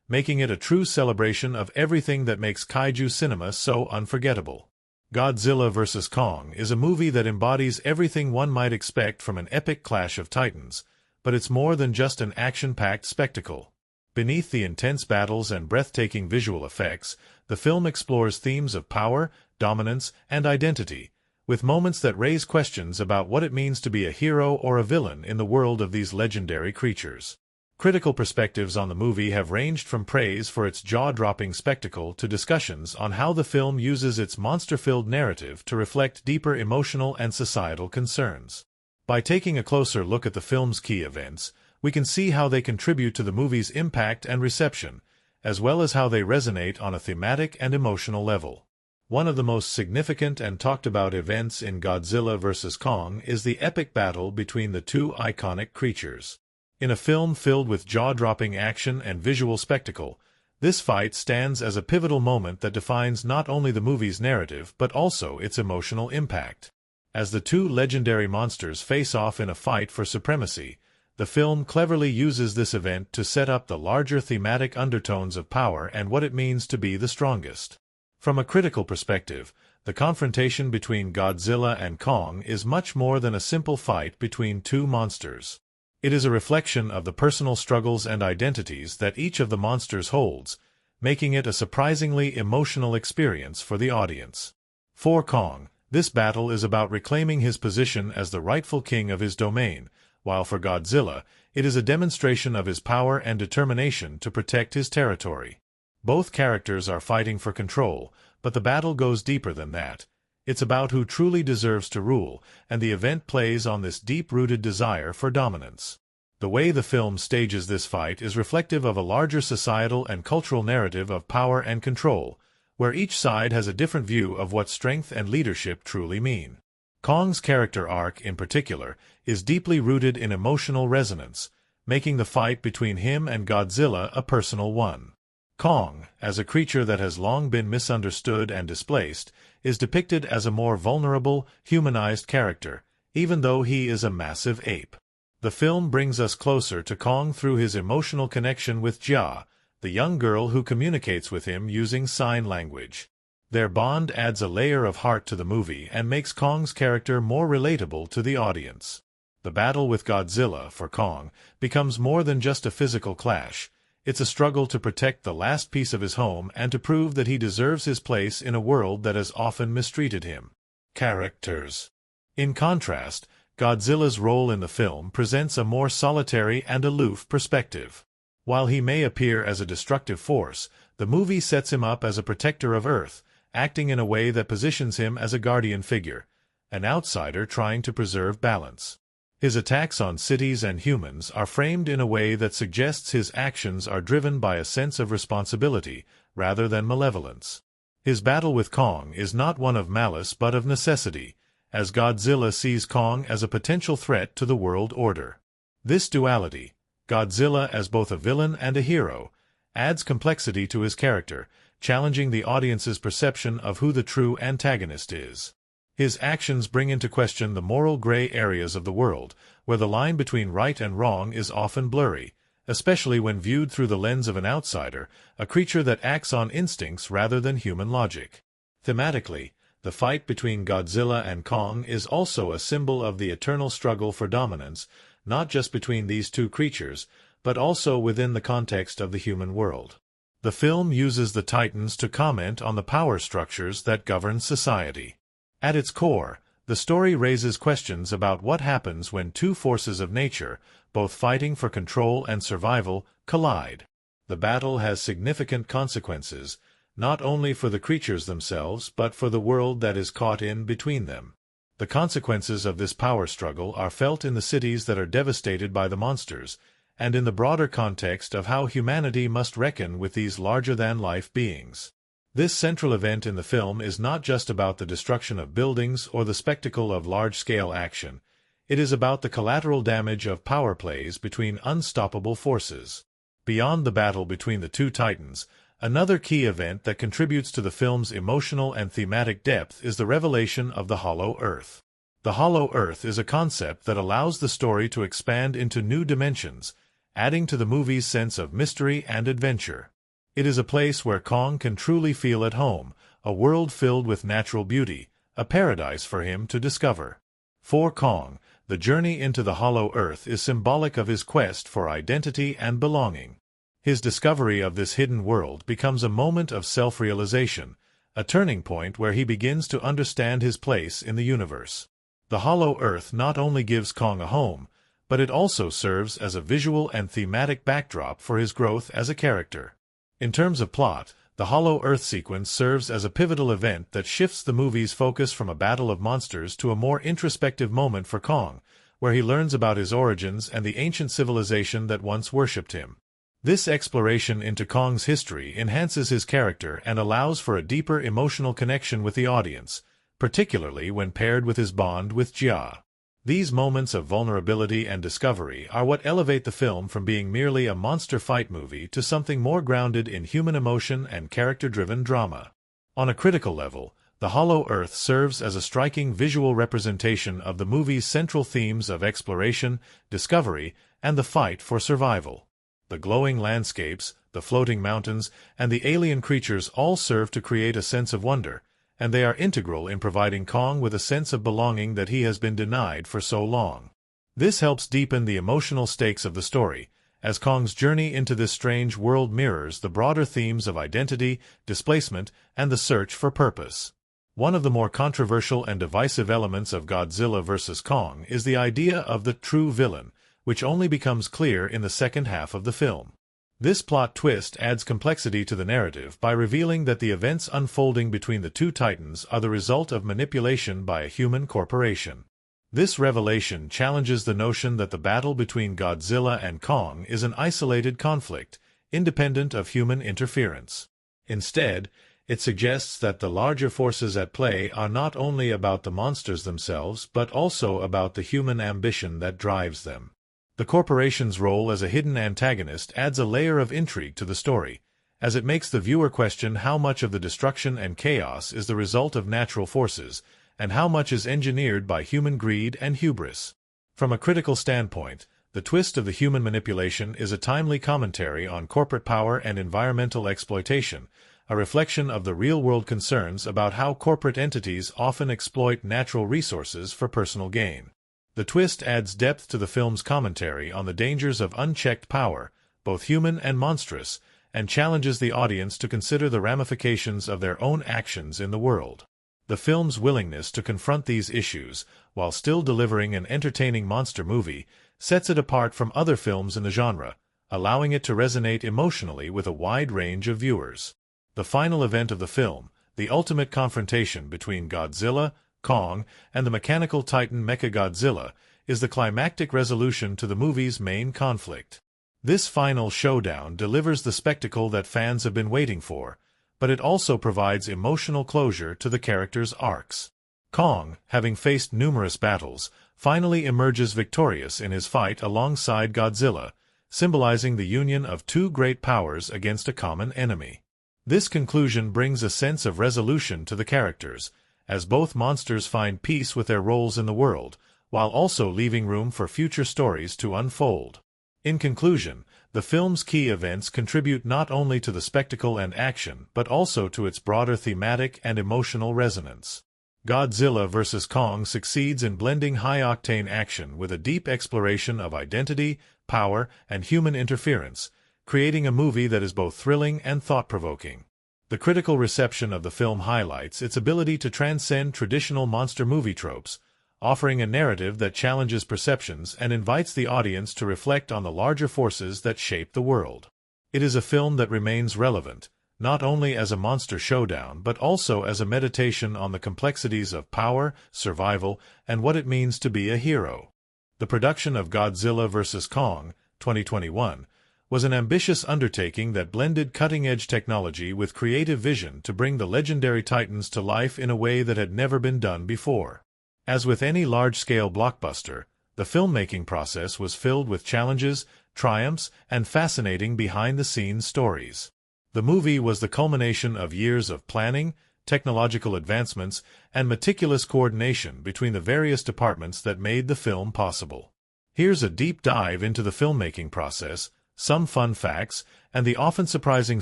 making it a true celebration of everything that makes kaiju cinema so unforgettable. Godzilla vs. Kong is a movie that embodies everything one might expect from an epic clash of titans, but it's more than just an action-packed spectacle. Beneath the intense battles and breathtaking visual effects, the film explores themes of power, dominance, and identity, with moments that raise questions about what it means to be a hero or a villain in the world of these legendary creatures. Critical perspectives on the movie have ranged from praise for its jaw-dropping spectacle to discussions on how the film uses its monster-filled narrative to reflect deeper emotional and societal concerns. By taking a closer look at the film's key events, we can see how they contribute to the movie's impact and reception, as well as how they resonate on a thematic and emotional level. One of the most significant and talked-about events in Godzilla vs. Kong is the epic battle between the two iconic creatures. In a film filled with jaw-dropping action and visual spectacle, this fight stands as a pivotal moment that defines not only the movie's narrative but also its emotional impact. As the two legendary monsters face off in a fight for supremacy, the film cleverly uses this event to set up the larger thematic undertones of power and what it means to be the strongest. From a critical perspective, the confrontation between Godzilla and Kong is much more than a simple fight between two monsters. It is a reflection of the personal struggles and identities that each of the monsters holds, making it a surprisingly emotional experience for the audience. For Kong, this battle is about reclaiming his position as the rightful king of his domain, while for Godzilla, it is a demonstration of his power and determination to protect his territory. Both characters are fighting for control, but the battle goes deeper than that. It's about who truly deserves to rule, and the event plays on this deep-rooted desire for dominance. The way the film stages this fight is reflective of a larger societal and cultural narrative of power and control, where each side has a different view of what strength and leadership truly mean. Kong's character arc, in particular, is deeply rooted in emotional resonance, making the fight between him and Godzilla a personal one. Kong, as a creature that has long been misunderstood and displaced, is depicted as a more vulnerable, humanized character, even though he is a massive ape. The film brings us closer to Kong through his emotional connection with Jia, the young girl who communicates with him using sign language. Their bond adds a layer of heart to the movie and makes Kong's character more relatable to the audience. The battle with Godzilla, for Kong, becomes more than just a physical clash. It's a struggle to protect the last piece of his home and to prove that he deserves his place in a world that has often mistreated him. Characters. In contrast, Godzilla's role in the film presents a more solitary and aloof perspective. While he may appear as a destructive force, the movie sets him up as a protector of Earth, acting in a way that positions him as a guardian figure, an outsider trying to preserve balance. His attacks on cities and humans are framed in a way that suggests his actions are driven by a sense of responsibility, rather than malevolence. His battle with Kong is not one of malice but of necessity, as Godzilla sees Kong as a potential threat to the world order. This duality, Godzilla as both a villain and a hero, adds complexity to his character, challenging the audience's perception of who the true antagonist is. His actions bring into question the moral gray areas of the world, where the line between right and wrong is often blurry, especially when viewed through the lens of an outsider, a creature that acts on instincts rather than human logic. Thematically, the fight between Godzilla and Kong is also a symbol of the eternal struggle for dominance, not just between these two creatures, but also within the context of the human world. The film uses the Titans to comment on the power structures that govern society. At its core, the story raises questions about what happens when two forces of nature, both fighting for control and survival, collide. The battle has significant consequences, not only for the creatures themselves but for the world that is caught in between them. The consequences of this power struggle are felt in the cities that are devastated by the monsters, and in the broader context of how humanity must reckon with these larger-than-life beings. This central event in the film is not just about the destruction of buildings or the spectacle of large-scale action. It is about the collateral damage of power plays between unstoppable forces. Beyond the battle between the two titans, another key event that contributes to the film's emotional and thematic depth is the revelation of the Hollow Earth. The Hollow Earth is a concept that allows the story to expand into new dimensions, adding to the movie's sense of mystery and adventure. It is a place where Kong can truly feel at home, a world filled with natural beauty, a paradise for him to discover. For Kong, the journey into the Hollow Earth is symbolic of his quest for identity and belonging. His discovery of this hidden world becomes a moment of self-realization, a turning point where he begins to understand his place in the universe. The Hollow Earth not only gives Kong a home, but it also serves as a visual and thematic backdrop for his growth as a character. In terms of plot, the Hollow Earth sequence serves as a pivotal event that shifts the movie's focus from a battle of monsters to a more introspective moment for Kong, where he learns about his origins and the ancient civilization that once worshipped him. This exploration into Kong's history enhances his character and allows for a deeper emotional connection with the audience, particularly when paired with his bond with Jia. These moments of vulnerability and discovery are what elevate the film from being merely a monster fight movie to something more grounded in human emotion and character-driven drama. On a critical level, The Hollow Earth serves as a striking visual representation of the movie's central themes of exploration, discovery, and the fight for survival. The glowing landscapes, the floating mountains, and the alien creatures all serve to create a sense of wonder, and they are integral in providing Kong with a sense of belonging that he has been denied for so long. This helps deepen the emotional stakes of the story, as Kong's journey into this strange world mirrors the broader themes of identity, displacement, and the search for purpose. One of the more controversial and divisive elements of Godzilla vs. Kong is the idea of the true villain, which only becomes clear in the second half of the film. This plot twist adds complexity to the narrative by revealing that the events unfolding between the two titans are the result of manipulation by a human corporation. This revelation challenges the notion that the battle between Godzilla and Kong is an isolated conflict, independent of human interference. Instead, it suggests that the larger forces at play are not only about the monsters themselves but also about the human ambition that drives them. The corporation's role as a hidden antagonist adds a layer of intrigue to the story, as it makes the viewer question how much of the destruction and chaos is the result of natural forces, and how much is engineered by human greed and hubris. From a critical standpoint, the twist of the human manipulation is a timely commentary on corporate power and environmental exploitation, a reflection of the real-world concerns about how corporate entities often exploit natural resources for personal gain. The twist adds depth to the film's commentary on the dangers of unchecked power, both human and monstrous, and challenges the audience to consider the ramifications of their own actions in the world. The film's willingness to confront these issues, while still delivering an entertaining monster movie, sets it apart from other films in the genre, allowing it to resonate emotionally with a wide range of viewers. The final event of the film, the ultimate confrontation between Godzilla, Kong, and the mechanical titan Mechagodzilla, is the climactic resolution to the movie's main conflict. This final showdown delivers the spectacle that fans have been waiting for, but it also provides emotional closure to the characters' arcs. Kong, having faced numerous battles, finally emerges victorious in his fight alongside Godzilla, symbolizing the union of two great powers against a common enemy. This conclusion brings a sense of resolution to the characters, as both monsters find peace with their roles in the world, while also leaving room for future stories to unfold. In conclusion, the film's key events contribute not only to the spectacle and action but also to its broader thematic and emotional resonance. Godzilla vs. Kong succeeds in blending high-octane action with a deep exploration of identity, power, and human interference, creating a movie that is both thrilling and thought-provoking. The critical reception of the film highlights its ability to transcend traditional monster movie tropes, offering a narrative that challenges perceptions and invites the audience to reflect on the larger forces that shape the world. It is a film that remains relevant, not only as a monster showdown but also as a meditation on the complexities of power, survival, and what it means to be a hero. The production of Godzilla vs. Kong, 2021, was an ambitious undertaking that blended cutting-edge technology with creative vision to bring the legendary titans to life in a way that had never been done before. As with any large-scale blockbuster, the filmmaking process was filled with challenges, triumphs, and fascinating behind-the-scenes stories. The movie was the culmination of years of planning, technological advancements, and meticulous coordination between the various departments that made the film possible. Here's a deep dive into the filmmaking process, some fun facts, and the often surprising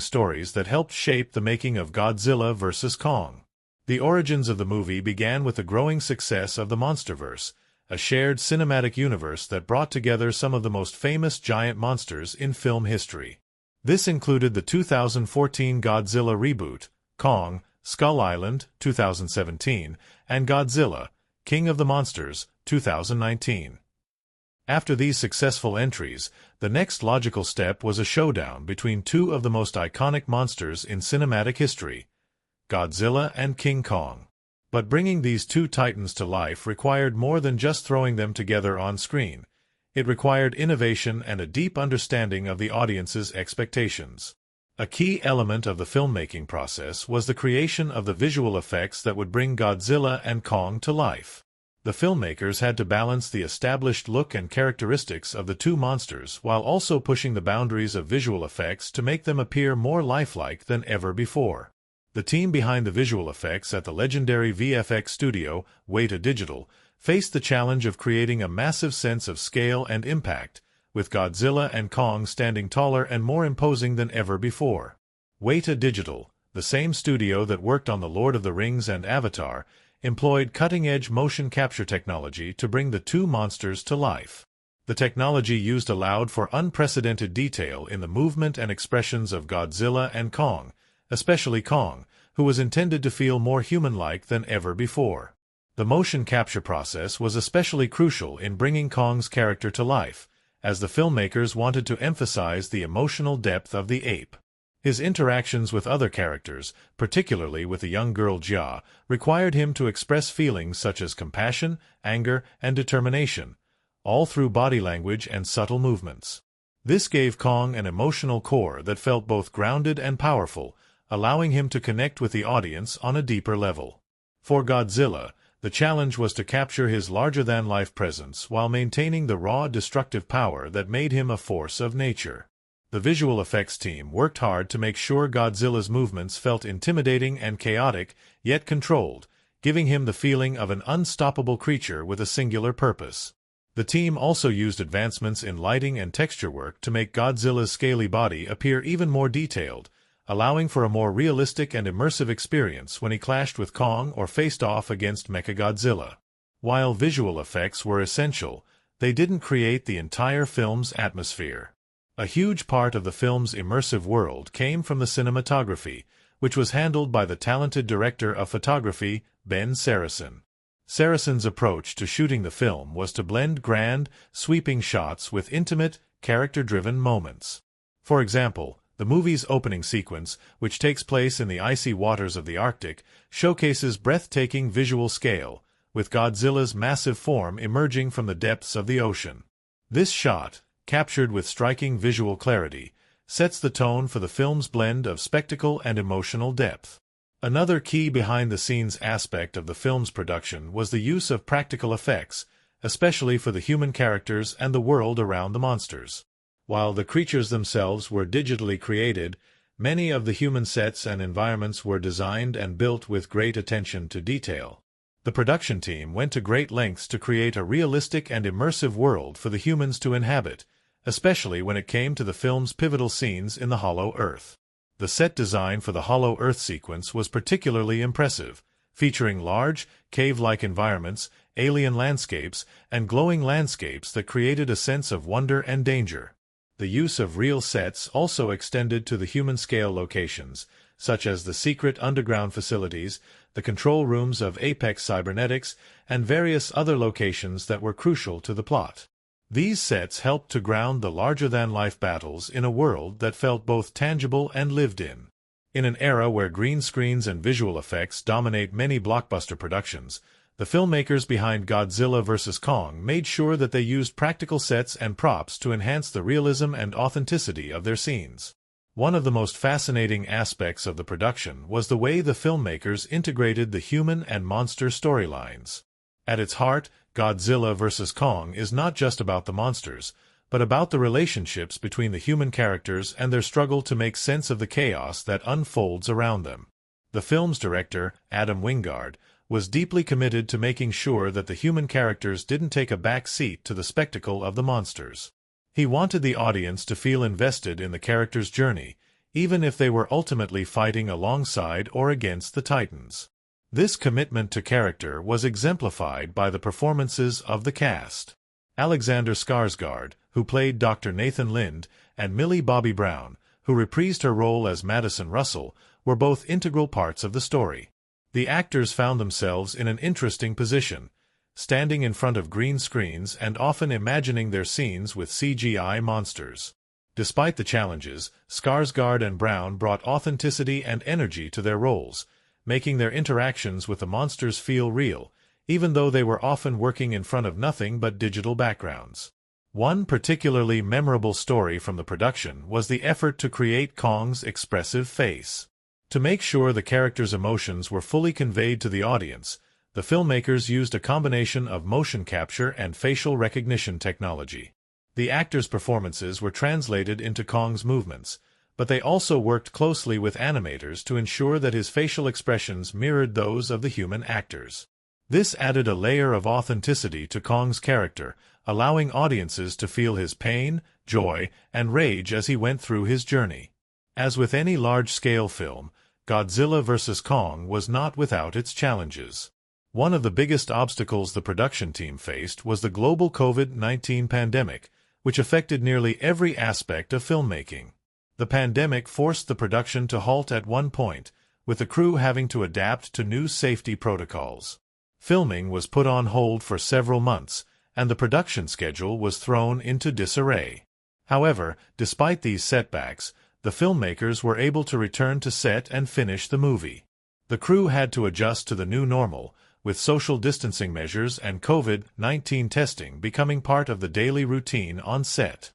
stories that helped shape the making of Godzilla vs. Kong. The origins of the movie began with the growing success of the MonsterVerse, a shared cinematic universe that brought together some of the most famous giant monsters in film history. This included the 2014 Godzilla reboot, Kong, Skull Island, 2017, and Godzilla, King of the Monsters, 2019. After these successful entries, the next logical step was a showdown between two of the most iconic monsters in cinematic history, Godzilla and King Kong. But bringing these two titans to life required more than just throwing them together on screen. It required innovation and a deep understanding of the audience's expectations. A key element of the filmmaking process was the creation of the visual effects that would bring Godzilla and Kong to life. The filmmakers had to balance the established look and characteristics of the two monsters while also pushing the boundaries of visual effects to make them appear more lifelike than ever before. The team behind the visual effects at the legendary VFX studio, Weta Digital, faced the challenge of creating a massive sense of scale and impact, with Godzilla and Kong standing taller and more imposing than ever before. Weta Digital, the same studio that worked on The Lord of the Rings and Avatar, employed cutting-edge motion capture technology to bring the two monsters to life. The technology used allowed for unprecedented detail in the movement and expressions of Godzilla and Kong, especially Kong, who was intended to feel more human-like than ever before. The motion capture process was especially crucial in bringing Kong's character to life, as the filmmakers wanted to emphasize the emotional depth of the ape. His interactions with other characters, particularly with the young girl Jia, required him to express feelings such as compassion, anger, and determination, all through body language and subtle movements. This gave Kong an emotional core that felt both grounded and powerful, allowing him to connect with the audience on a deeper level. For Godzilla, the challenge was to capture his larger-than-life presence while maintaining the raw, destructive power that made him a force of nature. The visual effects team worked hard to make sure Godzilla's movements felt intimidating and chaotic, yet controlled, giving him the feeling of an unstoppable creature with a singular purpose. The team also used advancements in lighting and texture work to make Godzilla's scaly body appear even more detailed, allowing for a more realistic and immersive experience when he clashed with Kong or faced off against Mechagodzilla. While visual effects were essential, they didn't create the entire film's atmosphere. A huge part of the film's immersive world came from the cinematography, which was handled by the talented director of photography, Ben Saracen. Saracen's approach to shooting the film was to blend grand, sweeping shots with intimate, character-driven moments. For example, the movie's opening sequence, which takes place in the icy waters of the Arctic, showcases breathtaking visual scale, with Godzilla's massive form emerging from the depths of the ocean. This shot, captured with striking visual clarity, sets the tone for the film's blend of spectacle and emotional depth. Another key behind-the-scenes aspect of the film's production was the use of practical effects, especially for the human characters and the world around the monsters. While the creatures themselves were digitally created, many of the human sets and environments were designed and built with great attention to detail. The production team went to great lengths to create a realistic and immersive world for the humans to inhabit, especially when it came to the film's pivotal scenes in the Hollow Earth. The set design for the Hollow Earth sequence was particularly impressive, featuring large, cave-like environments, alien landscapes, and glowing landscapes that created a sense of wonder and danger. The use of real sets also extended to the human-scale locations, such as the secret underground facilities, the control rooms of Apex Cybernetics, and various other locations that were crucial to the plot. These sets helped to ground the larger-than-life battles in a world that felt both tangible and lived in. In an era where green screens and visual effects dominate many blockbuster productions, the filmmakers behind Godzilla vs. Kong made sure that they used practical sets and props to enhance the realism and authenticity of their scenes. One of the most fascinating aspects of the production was the way the filmmakers integrated the human and monster storylines. At its heart, Godzilla vs. Kong is not just about the monsters, but about the relationships between the human characters and their struggle to make sense of the chaos that unfolds around them. The film's director, Adam Wingard, was deeply committed to making sure that the human characters didn't take a back seat to the spectacle of the monsters. He wanted the audience to feel invested in the characters' journey, even if they were ultimately fighting alongside or against the Titans. This commitment to character was exemplified by the performances of the cast. Alexander Skarsgård, who played Dr. Nathan Lind, and Millie Bobby Brown, who reprised her role as Madison Russell, were both integral parts of the story. The actors found themselves in an interesting position, standing in front of green screens and often imagining their scenes with CGI monsters. Despite the challenges, Skarsgård and Brown brought authenticity and energy to their roles, making their interactions with the monsters feel real, even though they were often working in front of nothing but digital backgrounds. One particularly memorable story from the production was the effort to create Kong's expressive face. To make sure the character's emotions were fully conveyed to the audience, the filmmakers used a combination of motion capture and facial recognition technology. The actors' performances were translated into Kong's movements, but they also worked closely with animators to ensure that his facial expressions mirrored those of the human actors. This added a layer of authenticity to Kong's character, allowing audiences to feel his pain, joy, and rage as he went through his journey. As with any large-scale film, Godzilla vs. Kong was not without its challenges. One of the biggest obstacles the production team faced was the global COVID-19 pandemic, which affected nearly every aspect of filmmaking. The pandemic forced the production to halt at one point, with the crew having to adapt to new safety protocols. Filming was put on hold for several months, and the production schedule was thrown into disarray. However, despite these setbacks, the filmmakers were able to return to set and finish the movie. The crew had to adjust to the new normal, with social distancing measures and COVID-19 testing becoming part of the daily routine on set.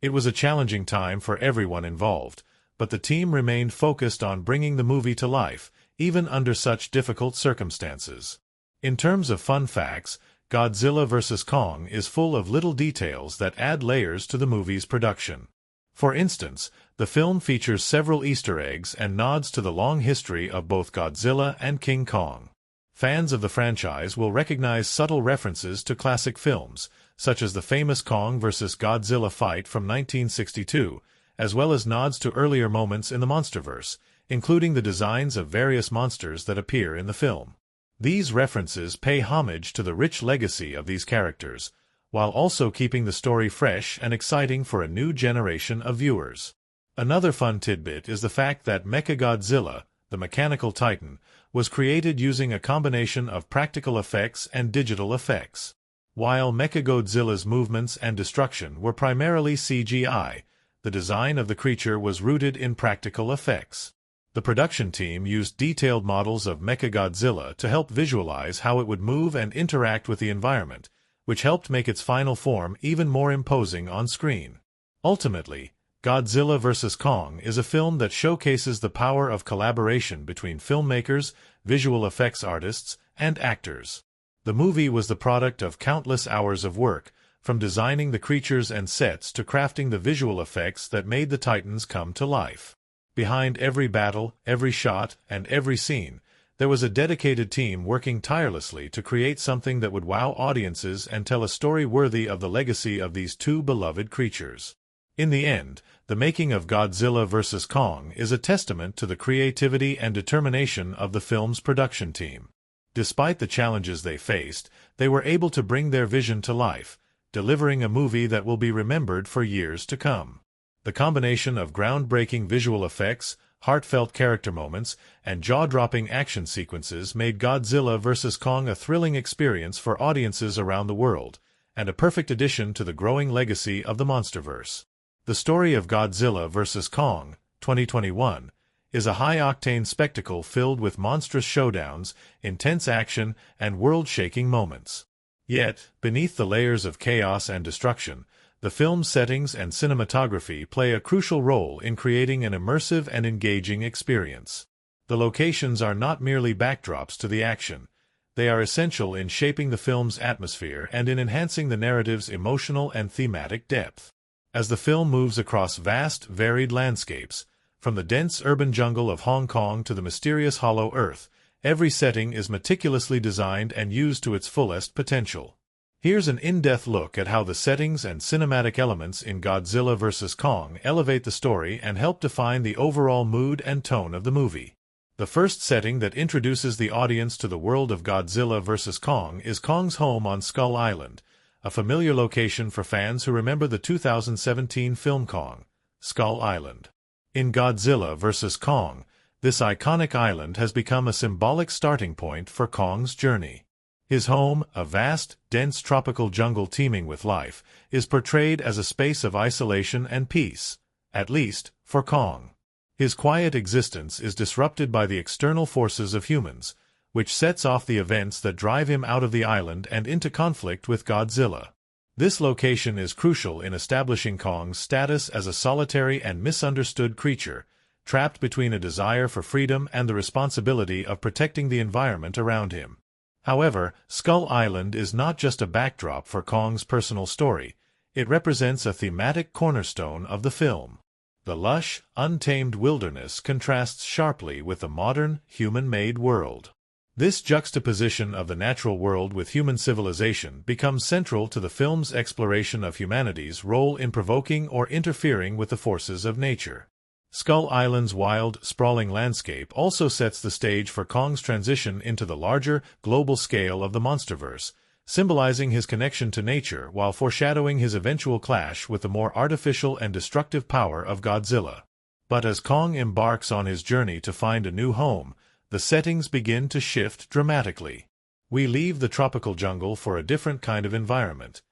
It was a challenging time for everyone involved, but the team remained focused on bringing the movie to life, even under such difficult circumstances. In terms of fun facts, Godzilla vs. Kong is full of little details that add layers to the movie's production. For instance, the film features several Easter eggs and nods to the long history of both Godzilla and King Kong. Fans of the franchise will recognize subtle references to classic films, such as the famous Kong vs. Godzilla fight from 1962, as well as nods to earlier moments in the MonsterVerse, including the designs of various monsters that appear in the film. These references pay homage to the rich legacy of these characters, while also keeping the story fresh and exciting for a new generation of viewers. Another fun tidbit is the fact that Mechagodzilla, the mechanical titan, was created using a combination of practical effects and digital effects. While Mechagodzilla's movements and destruction were primarily CGI, the design of the creature was rooted in practical effects. The production team used detailed models of Mechagodzilla to help visualize how it would move and interact with the environment, which helped make its final form even more imposing on screen. Ultimately, Godzilla vs. Kong is a film that showcases the power of collaboration between filmmakers, visual effects artists, and actors. The movie was the product of countless hours of work, from designing the creatures and sets to crafting the visual effects that made the Titans come to life. Behind every battle, every shot, and every scene, there was a dedicated team working tirelessly to create something that would wow audiences and tell a story worthy of the legacy of these two beloved creatures. In the end, the making of Godzilla vs. Kong is a testament to the creativity and determination of the film's production team. Despite the challenges they faced, they were able to bring their vision to life, delivering a movie that will be remembered for years to come. The combination of groundbreaking visual effects, heartfelt character moments, and jaw-dropping action sequences made Godzilla vs. Kong a thrilling experience for audiences around the world, and a perfect addition to the growing legacy of the MonsterVerse. The story of Godzilla vs. Kong, 2021, is a high-octane spectacle filled with monstrous showdowns, intense action, and world-shaking moments. Yet, beneath the layers of chaos and destruction, the film's settings and cinematography play a crucial role in creating an immersive and engaging experience. The locations are not merely backdrops to the action. They are essential in shaping the film's atmosphere and in enhancing the narrative's emotional and thematic depth. As the film moves across vast, varied landscapes, from the dense urban jungle of Hong Kong to the mysterious Hollow Earth, every setting is meticulously designed and used to its fullest potential. Here's an in-depth look at how the settings and cinematic elements in Godzilla vs. Kong elevate the story and help define the overall mood and tone of the movie. The first setting that introduces the audience to the world of Godzilla vs. Kong is Kong's home on Skull Island, a familiar location for fans who remember the 2017 film Kong, Skull Island. In Godzilla vs. Kong, this iconic island has become a symbolic starting point for Kong's journey. His home, a vast, dense tropical jungle teeming with life, is portrayed as a space of isolation and peace, at least, for Kong. His quiet existence is disrupted by the external forces of humans, which sets off the events that drive him out of the island and into conflict with Godzilla. This location is crucial in establishing Kong's status as a solitary and misunderstood creature, trapped between a desire for freedom and the responsibility of protecting the environment around him. However, Skull Island is not just a backdrop for Kong's personal story, it represents a thematic cornerstone of the film. The lush, untamed wilderness contrasts sharply with the modern, human-made world. This juxtaposition of the natural world with human civilization becomes central to the film's exploration of humanity's role in provoking or interfering with the forces of nature. Skull Island's wild, sprawling landscape also sets the stage for Kong's transition into the larger, global scale of the MonsterVerse, symbolizing his connection to nature while foreshadowing his eventual clash with the more artificial and destructive power of Godzilla. But as Kong embarks on his journey to find a new home, the settings begin to shift dramatically. We leave the tropical jungle for a different kind of environment,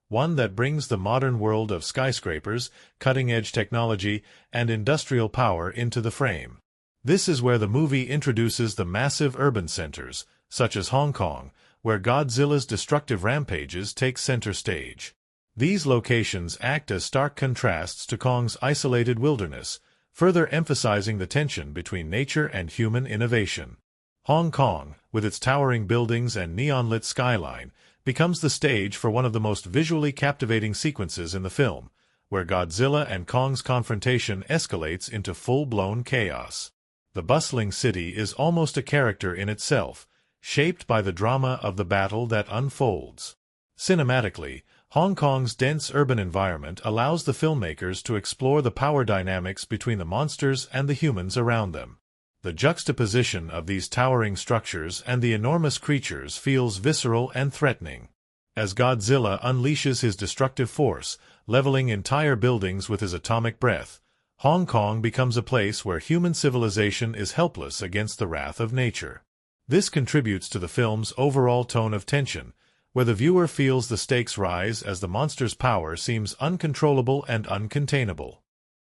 one that brings the modern world of skyscrapers, cutting-edge technology, and industrial power into the frame. This is where the movie introduces the massive urban centers, such as Hong Kong, where Godzilla's destructive rampages take center stage. These locations act as stark contrasts to Kong's isolated wilderness, further emphasizing the tension between nature and human innovation. Hong Kong, with its towering buildings and neon-lit skyline, becomes the stage for one of the most visually captivating sequences in the film, where Godzilla and Kong's confrontation escalates into full-blown chaos. The bustling city is almost a character in itself, shaped by the drama of the battle that unfolds. Cinematically, Hong Kong's dense urban environment allows the filmmakers to explore the power dynamics between the monsters and the humans around them. The juxtaposition of these towering structures and the enormous creatures feels visceral and threatening. As Godzilla unleashes his destructive force, leveling entire buildings with his atomic breath, Hong Kong becomes a place where human civilization is helpless against the wrath of nature. This contributes to the film's overall tone of tension, where the viewer feels the stakes rise as the monster's power seems uncontrollable and uncontainable.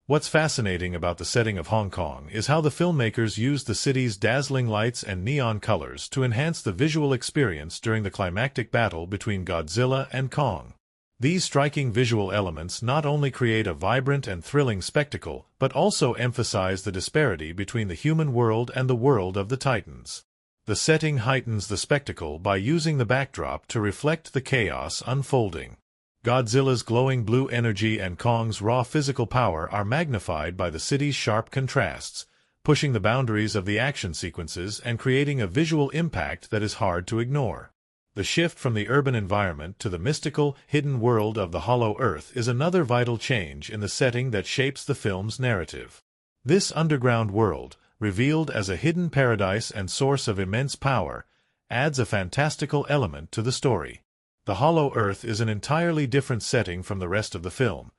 What's fascinating about the setting of Hong Kong is how the filmmakers used the city's dazzling lights and neon colors to enhance the visual experience during the climactic battle between Godzilla and Kong. These striking visual elements not only create a vibrant and thrilling spectacle, but also emphasize the disparity between the human world and the world of the Titans. The setting heightens the spectacle by using the backdrop to reflect the chaos unfolding. Godzilla's glowing blue energy and Kong's raw physical power are magnified by the city's sharp contrasts, pushing the boundaries of the action sequences and creating a visual impact that is hard to ignore. The shift from the urban environment to the mystical, hidden world of the Hollow Earth is another vital change in the setting that shapes the film's narrative. This underground world, revealed as a hidden paradise and source of immense power, adds a fantastical element to the story. The Hollow Earth is an entirely different setting from the rest of the film,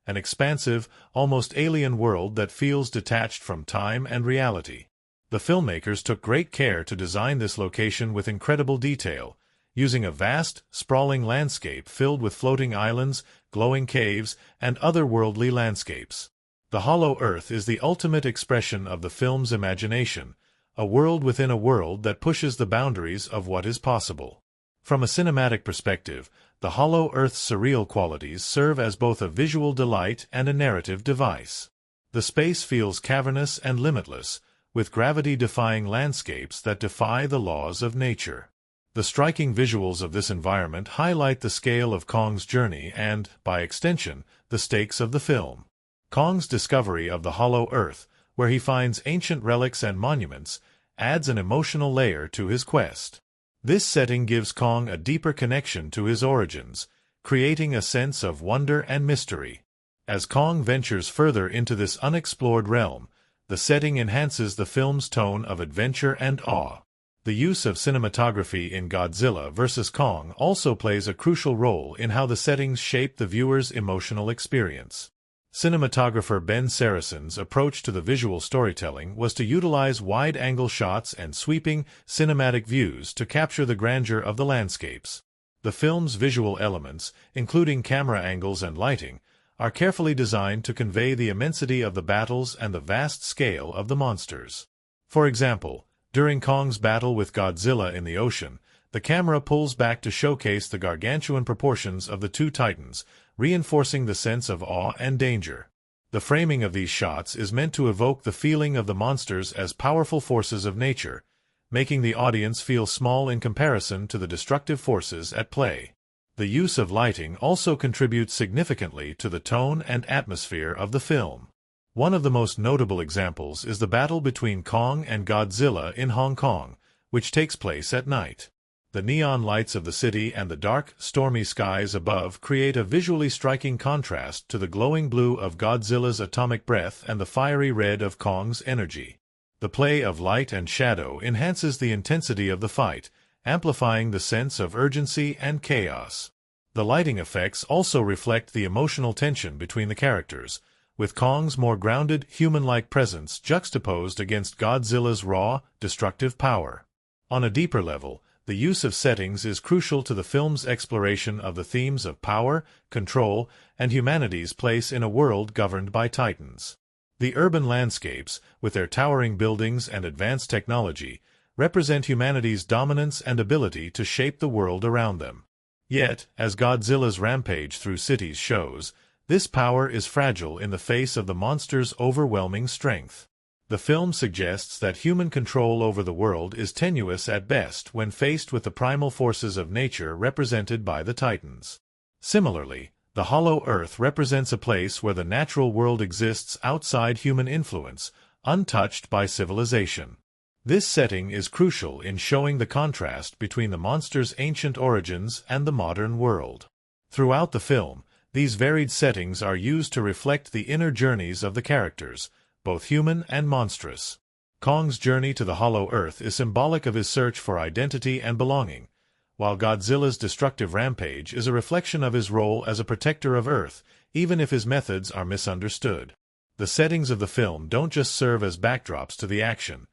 an expansive, almost alien world that feels detached from time and reality. The filmmakers took great care to design this location with incredible detail, using a vast, sprawling landscape filled with floating islands, glowing caves, and otherworldly landscapes. The Hollow Earth is the ultimate expression of the film's imagination, a world within a world that pushes the boundaries of what is possible. From a cinematic perspective, the Hollow Earth's surreal qualities serve as both a visual delight and a narrative device. The space feels cavernous and limitless, with gravity-defying landscapes that defy the laws of nature. The striking visuals of this environment highlight the scale of Kong's journey and, by extension, the stakes of the film. Kong's discovery of the Hollow Earth, where he finds ancient relics and monuments, adds an emotional layer to his quest. This setting gives Kong a deeper connection to his origins, creating a sense of wonder and mystery. As Kong ventures further into this unexplored realm, the setting enhances the film's tone of adventure and awe. The use of cinematography in Godzilla vs. Kong also plays a crucial role in how the settings shape the viewer's emotional experience. Cinematographer Ben Saracen's approach to the visual storytelling was to utilize wide-angle shots and sweeping, cinematic views to capture the grandeur of the landscapes. The film's visual elements, including camera angles and lighting, are carefully designed to convey the immensity of the battles and the vast scale of the monsters. For example, during Kong's battle with Godzilla in the ocean, the camera pulls back to showcase the gargantuan proportions of the two titans, reinforcing the sense of awe and danger. The framing of these shots is meant to evoke the feeling of the monsters as powerful forces of nature, making the audience feel small in comparison to the destructive forces at play. The use of lighting also contributes significantly to the tone and atmosphere of the film. One of the most notable examples is the battle between Kong and Godzilla in Hong Kong, which takes place at night. The neon lights of the city and the dark, stormy skies above create a visually striking contrast to the glowing blue of Godzilla's atomic breath and the fiery red of Kong's energy. The play of light and shadow enhances the intensity of the fight, amplifying the sense of urgency and chaos. The lighting effects also reflect the emotional tension between the characters, with Kong's more grounded, human-like presence juxtaposed against Godzilla's raw, destructive power. On a deeper level, the use of settings is crucial to the film's exploration of the themes of power, control, and humanity's place in a world governed by titans. The urban landscapes, with their towering buildings and advanced technology, represent humanity's dominance and ability to shape the world around them. Yet, as Godzilla's rampage through cities shows, this power is fragile in the face of the monster's overwhelming strength. The film suggests that human control over the world is tenuous at best when faced with the primal forces of nature represented by the Titans. Similarly, the Hollow Earth represents a place where the natural world exists outside human influence, untouched by civilization. This setting is crucial in showing the contrast between the monster's ancient origins and the modern world. Throughout the film, these varied settings are used to reflect the inner journeys of the characters, both human and monstrous. Kong's journey to the Hollow Earth is symbolic of his search for identity and belonging, while Godzilla's destructive rampage is a reflection of his role as a protector of Earth, even if his methods are misunderstood. The settings of the film don't just serve as backdrops to the action.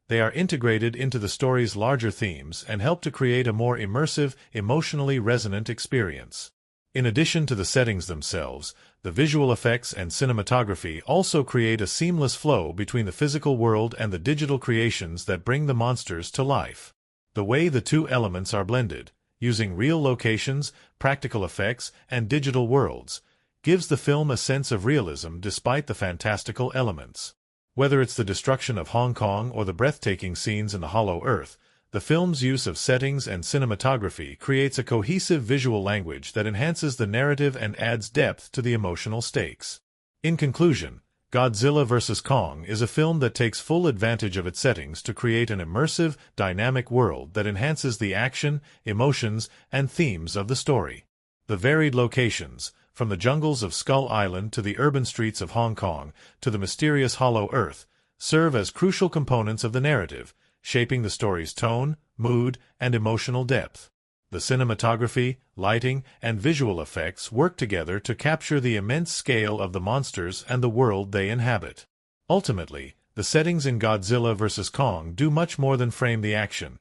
They are integrated into the story's larger themes and help to create a more immersive, emotionally resonant experience. In addition to the settings themselves, the visual effects and cinematography also create a seamless flow between the physical world and the digital creations that bring the monsters to life. The way the two elements are blended, using real locations, practical effects, and digital worlds, gives the film a sense of realism despite the fantastical elements. Whether it's the destruction of Hong Kong or the breathtaking scenes in the Hollow Earth, the film's use of settings and cinematography creates a cohesive visual language that enhances the narrative and adds depth to the emotional stakes. In conclusion, Godzilla vs. Kong is a film that takes full advantage of its settings to create an immersive, dynamic world that enhances the action, emotions, and themes of the story. The varied locations, from the jungles of Skull Island to the urban streets of Hong Kong to the mysterious Hollow Earth, serve as crucial components of the narrative, shaping the story's tone, mood, and emotional depth. The cinematography, lighting, and visual effects work together to capture the immense scale of the monsters and the world they inhabit. Ultimately, the settings in Godzilla vs. Kong do much more than frame the action.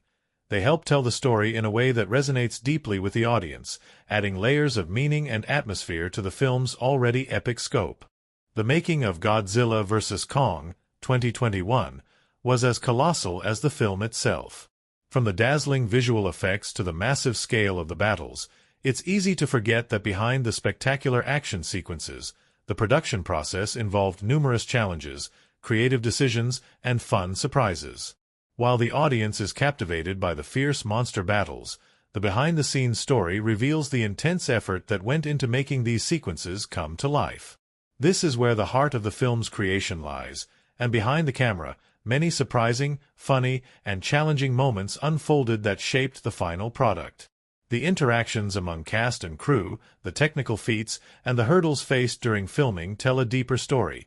They help tell the story in a way that resonates deeply with the audience, adding layers of meaning and atmosphere to the film's already epic scope. The making of Godzilla vs. Kong, 2021, was as colossal as the film itself. From the dazzling visual effects to the massive scale of the battles, it's easy to forget that behind the spectacular action sequences, the production process involved numerous challenges, creative decisions, and fun surprises. While the audience is captivated by the fierce monster battles, the behind-the-scenes story reveals the intense effort that went into making these sequences come to life. This is where the heart of the film's creation lies, and behind the camera, many surprising, funny, and challenging moments unfolded that shaped the final product. The interactions among cast and crew, the technical feats, and the hurdles faced during filming tell a deeper story,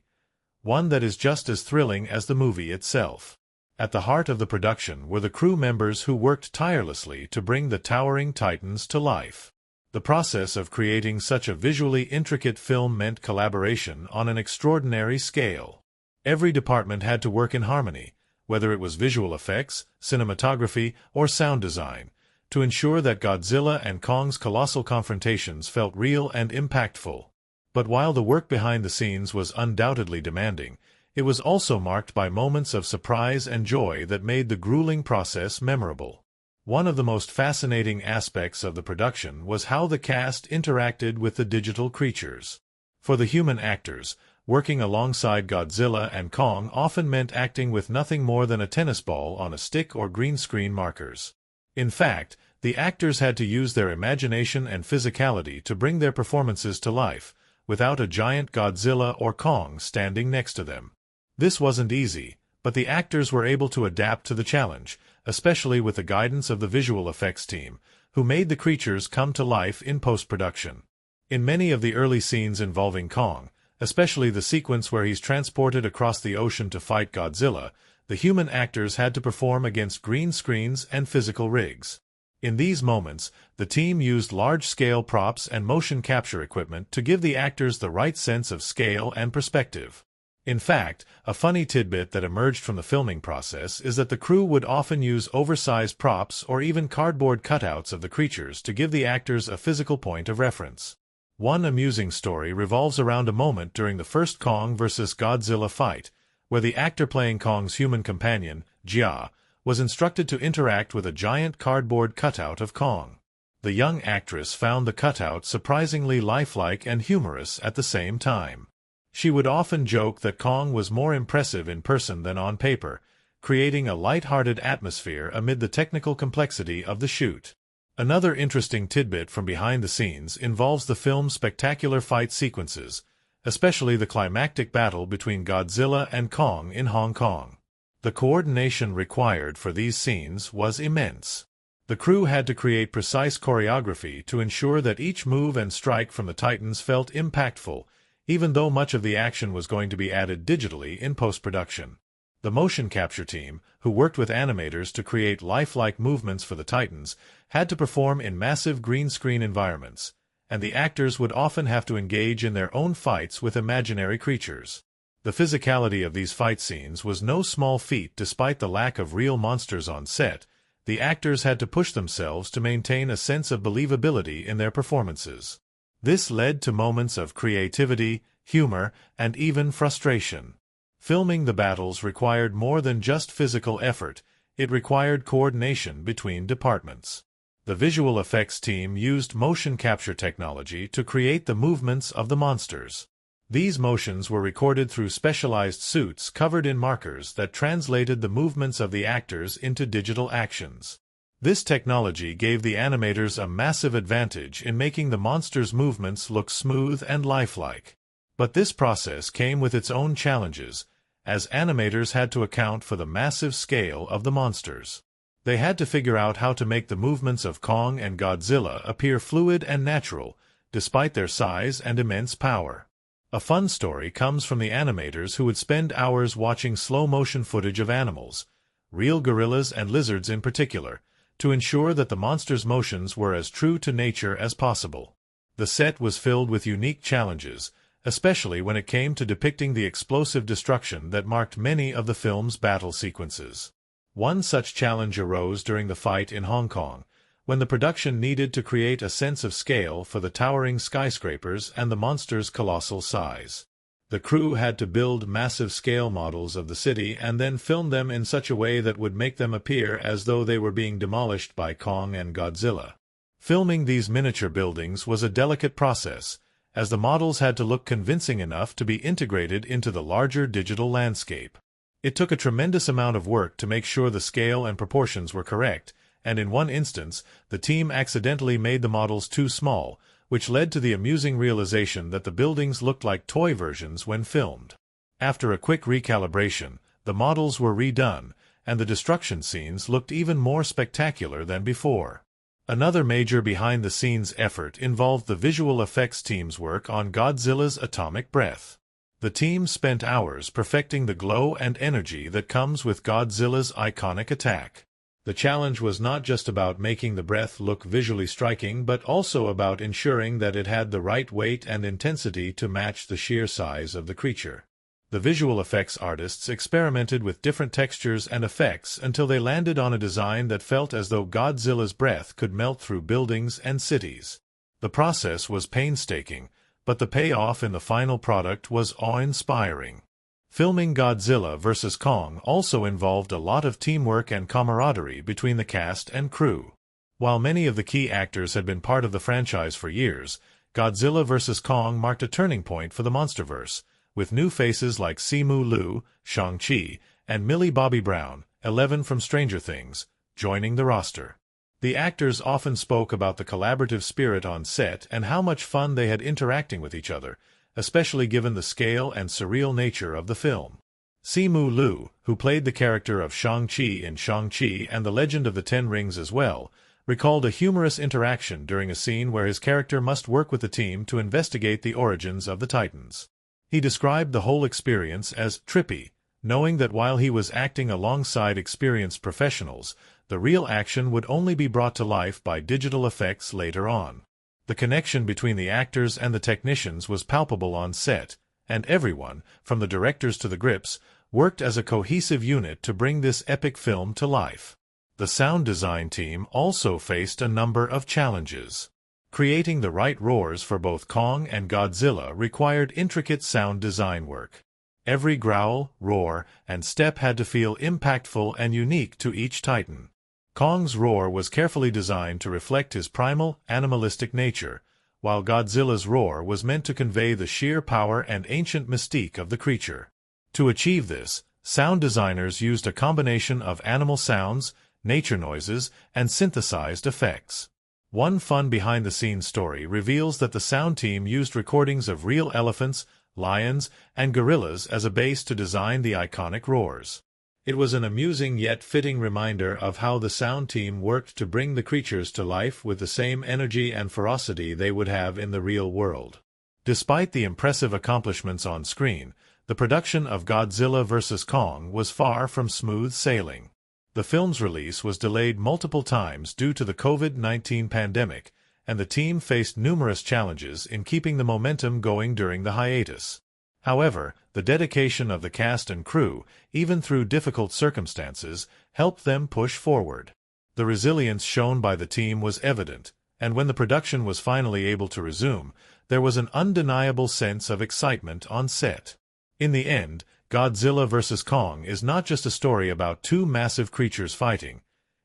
one that is just as thrilling as the movie itself. At the heart of the production were the crew members who worked tirelessly to bring the towering titans to life. The process of creating such a visually intricate film meant collaboration on an extraordinary scale. Every department had to work in harmony, whether it was visual effects, cinematography, or sound design, to ensure that Godzilla and Kong's colossal confrontations felt real and impactful. But while the work behind the scenes was undoubtedly demanding, it was also marked by moments of surprise and joy that made the grueling process memorable. One of the most fascinating aspects of the production was how the cast interacted with the digital creatures. For the human actors, working alongside Godzilla and Kong often meant acting with nothing more than a tennis ball on a stick or green screen markers. In fact, the actors had to use their imagination and physicality to bring their performances to life, without a giant Godzilla or Kong standing next to them. This wasn't easy, but the actors were able to adapt to the challenge, especially with the guidance of the visual effects team, who made the creatures come to life in post-production. In many of the early scenes involving Kong, especially the sequence where he's transported across the ocean to fight Godzilla, the human actors had to perform against green screens and physical rigs. In these moments, the team used large-scale props and motion capture equipment to give the actors the right sense of scale and perspective. In fact, a funny tidbit that emerged from the filming process is that the crew would often use oversized props or even cardboard cutouts of the creatures to give the actors a physical point of reference. One amusing story revolves around a moment during the first Kong vs. Godzilla fight, where the actor playing Kong's human companion, Jia, was instructed to interact with a giant cardboard cutout of Kong. The young actress found the cutout surprisingly lifelike and humorous at the same time. She would often joke that Kong was more impressive in person than on paper, creating a light-hearted atmosphere amid the technical complexity of the shoot. Another interesting tidbit from behind the scenes involves the film's spectacular fight sequences, especially the climactic battle between Godzilla and Kong in Hong Kong. The coordination required for these scenes was immense. The crew had to create precise choreography to ensure that each move and strike from the Titans felt impactful, even though much of the action was going to be added digitally in post-production. The motion capture team, who worked with animators to create lifelike movements for the Titans, had to perform in massive green screen environments, and the actors would often have to engage in their own fights with imaginary creatures. The physicality of these fight scenes was no small feat despite the lack of real monsters on set. The actors had to push themselves to maintain a sense of believability in their performances. This led to moments of creativity, humor, and even frustration. Filming the battles required more than just physical effort, it required coordination between departments. The visual effects team used motion capture technology to create the movements of the monsters. These motions were recorded through specialized suits covered in markers that translated the movements of the actors into digital actions. This technology gave the animators a massive advantage in making the monsters' movements look smooth and lifelike. But this process came with its own challenges, as animators had to account for the massive scale of the monsters. They had to figure out how to make the movements of Kong and Godzilla appear fluid and natural, despite their size and immense power. A fun story comes from the animators who would spend hours watching slow-motion footage of animals, real gorillas and lizards in particular, to ensure that the monsters' motions were as true to nature as possible. The set was filled with unique challenges, especially when it came to depicting the explosive destruction that marked many of the film's battle sequences. One such challenge arose during the fight in Hong Kong, when the production needed to create a sense of scale for the towering skyscrapers and the monster's colossal size. The crew had to build massive scale models of the city and then film them in such a way that would make them appear as though they were being demolished by Kong and Godzilla. Filming these miniature buildings was a delicate process, as the models had to look convincing enough to be integrated into the larger digital landscape. It took a tremendous amount of work to make sure the scale and proportions were correct, and in one instance, the team accidentally made the models too small, which led to the amusing realization that the buildings looked like toy versions when filmed. After a quick recalibration, the models were redone, and the destruction scenes looked even more spectacular than before. Another major behind-the-scenes effort involved the visual effects team's work on Godzilla's atomic breath. The team spent hours perfecting the glow and energy that comes with Godzilla's iconic attack. The challenge was not just about making the breath look visually striking, but also about ensuring that it had the right weight and intensity to match the sheer size of the creature. The visual effects artists experimented with different textures and effects until they landed on a design that felt as though Godzilla's breath could melt through buildings and cities. The process was painstaking, but the payoff in the final product was awe-inspiring. Filming Godzilla vs. Kong also involved a lot of teamwork and camaraderie between the cast and crew. While many of the key actors had been part of the franchise for years, Godzilla vs. Kong marked a turning point for the MonsterVerse, with new faces like Simu Liu, Shang-Chi, and Millie Bobby Brown, 11 from Stranger Things, joining the roster. The actors often spoke about the collaborative spirit on set and how much fun they had interacting with each other, especially given the scale and surreal nature of the film. Simu Liu, who played the character of Shang-Chi in Shang-Chi and the Legend of the Ten Rings as well, recalled a humorous interaction during a scene where his character must work with the team to investigate the origins of the Titans. He described the whole experience as trippy, knowing that while he was acting alongside experienced professionals, the real action would only be brought to life by digital effects later on. The connection between the actors and the technicians was palpable on set, and everyone, from the directors to the grips, worked as a cohesive unit to bring this epic film to life. The sound design team also faced a number of challenges. Creating the right roars for both Kong and Godzilla required intricate sound design work. Every growl, roar, and step had to feel impactful and unique to each Titan. Kong's roar was carefully designed to reflect his primal, animalistic nature, while Godzilla's roar was meant to convey the sheer power and ancient mystique of the creature. To achieve this, sound designers used a combination of animal sounds, nature noises, and synthesized effects. One fun behind-the-scenes story reveals that the sound team used recordings of real elephants, lions, and gorillas as a base to design the iconic roars. It was an amusing yet fitting reminder of how the sound team worked to bring the creatures to life with the same energy and ferocity they would have in the real world. Despite the impressive accomplishments on screen, the production of Godzilla vs. Kong was far from smooth sailing. The film's release was delayed multiple times due to the COVID-19 pandemic, and the team faced numerous challenges in keeping the momentum going during the hiatus. However, the dedication of the cast and crew, even through difficult circumstances, helped them push forward. The resilience shown by the team was evident, and when the production was finally able to resume, there was an undeniable sense of excitement on set. In the end, Godzilla vs. Kong is not just a story about two massive creatures fighting.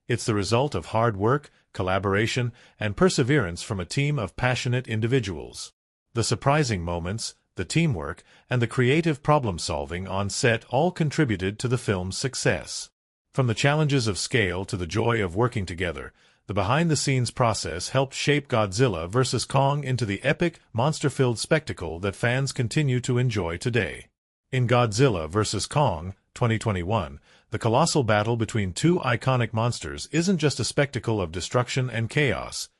It's the result of hard work, collaboration, and perseverance from a team of passionate individuals. The surprising moments, the teamwork, and the creative problem-solving on set all contributed to the film's success. From the challenges of scale to the joy of working together, the behind-the-scenes process helped shape Godzilla vs. Kong into the epic, monster-filled spectacle that fans continue to enjoy today. In Godzilla vs. Kong, 2021, the colossal battle between two iconic monsters isn't just a spectacle of destruction and chaos.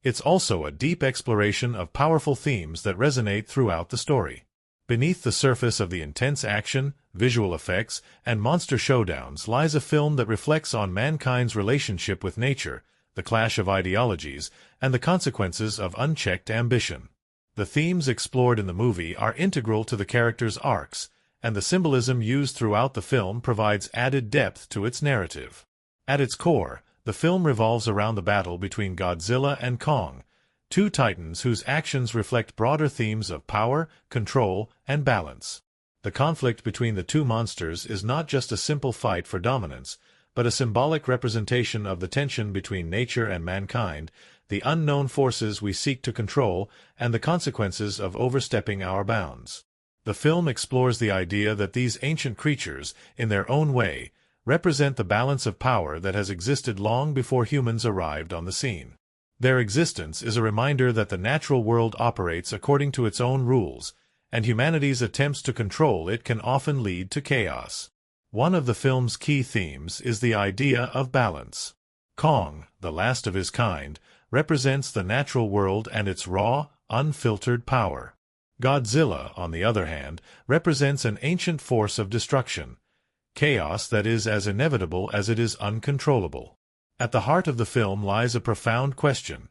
It's also a deep exploration of powerful themes that resonate throughout the story. Beneath the surface of the intense action, visual effects, and monster showdowns lies a film that reflects on mankind's relationship with nature, the clash of ideologies, and the consequences of unchecked ambition. The themes explored in the movie are integral to the characters' arcs, and the symbolism used throughout the film provides added depth to its narrative. At its core, the film revolves around the battle between Godzilla and Kong, two titans whose actions reflect broader themes of power, control, and balance. The conflict between the two monsters is not just a simple fight for dominance, but a symbolic representation of the tension between nature and mankind, the unknown forces we seek to control, and the consequences of overstepping our bounds. The film explores the idea that these ancient creatures, in their own way, represent the balance of power that has existed long before humans arrived on the scene. Their existence is a reminder that the natural world operates according to its own rules, and humanity's attempts to control it can often lead to chaos. One of the film's key themes is the idea of balance. Kong, the last of his kind, represents the natural world and its raw, unfiltered power. Godzilla, on the other hand, represents an ancient force of destruction, chaos that is as inevitable as it is uncontrollable. At the heart of the film lies a profound question: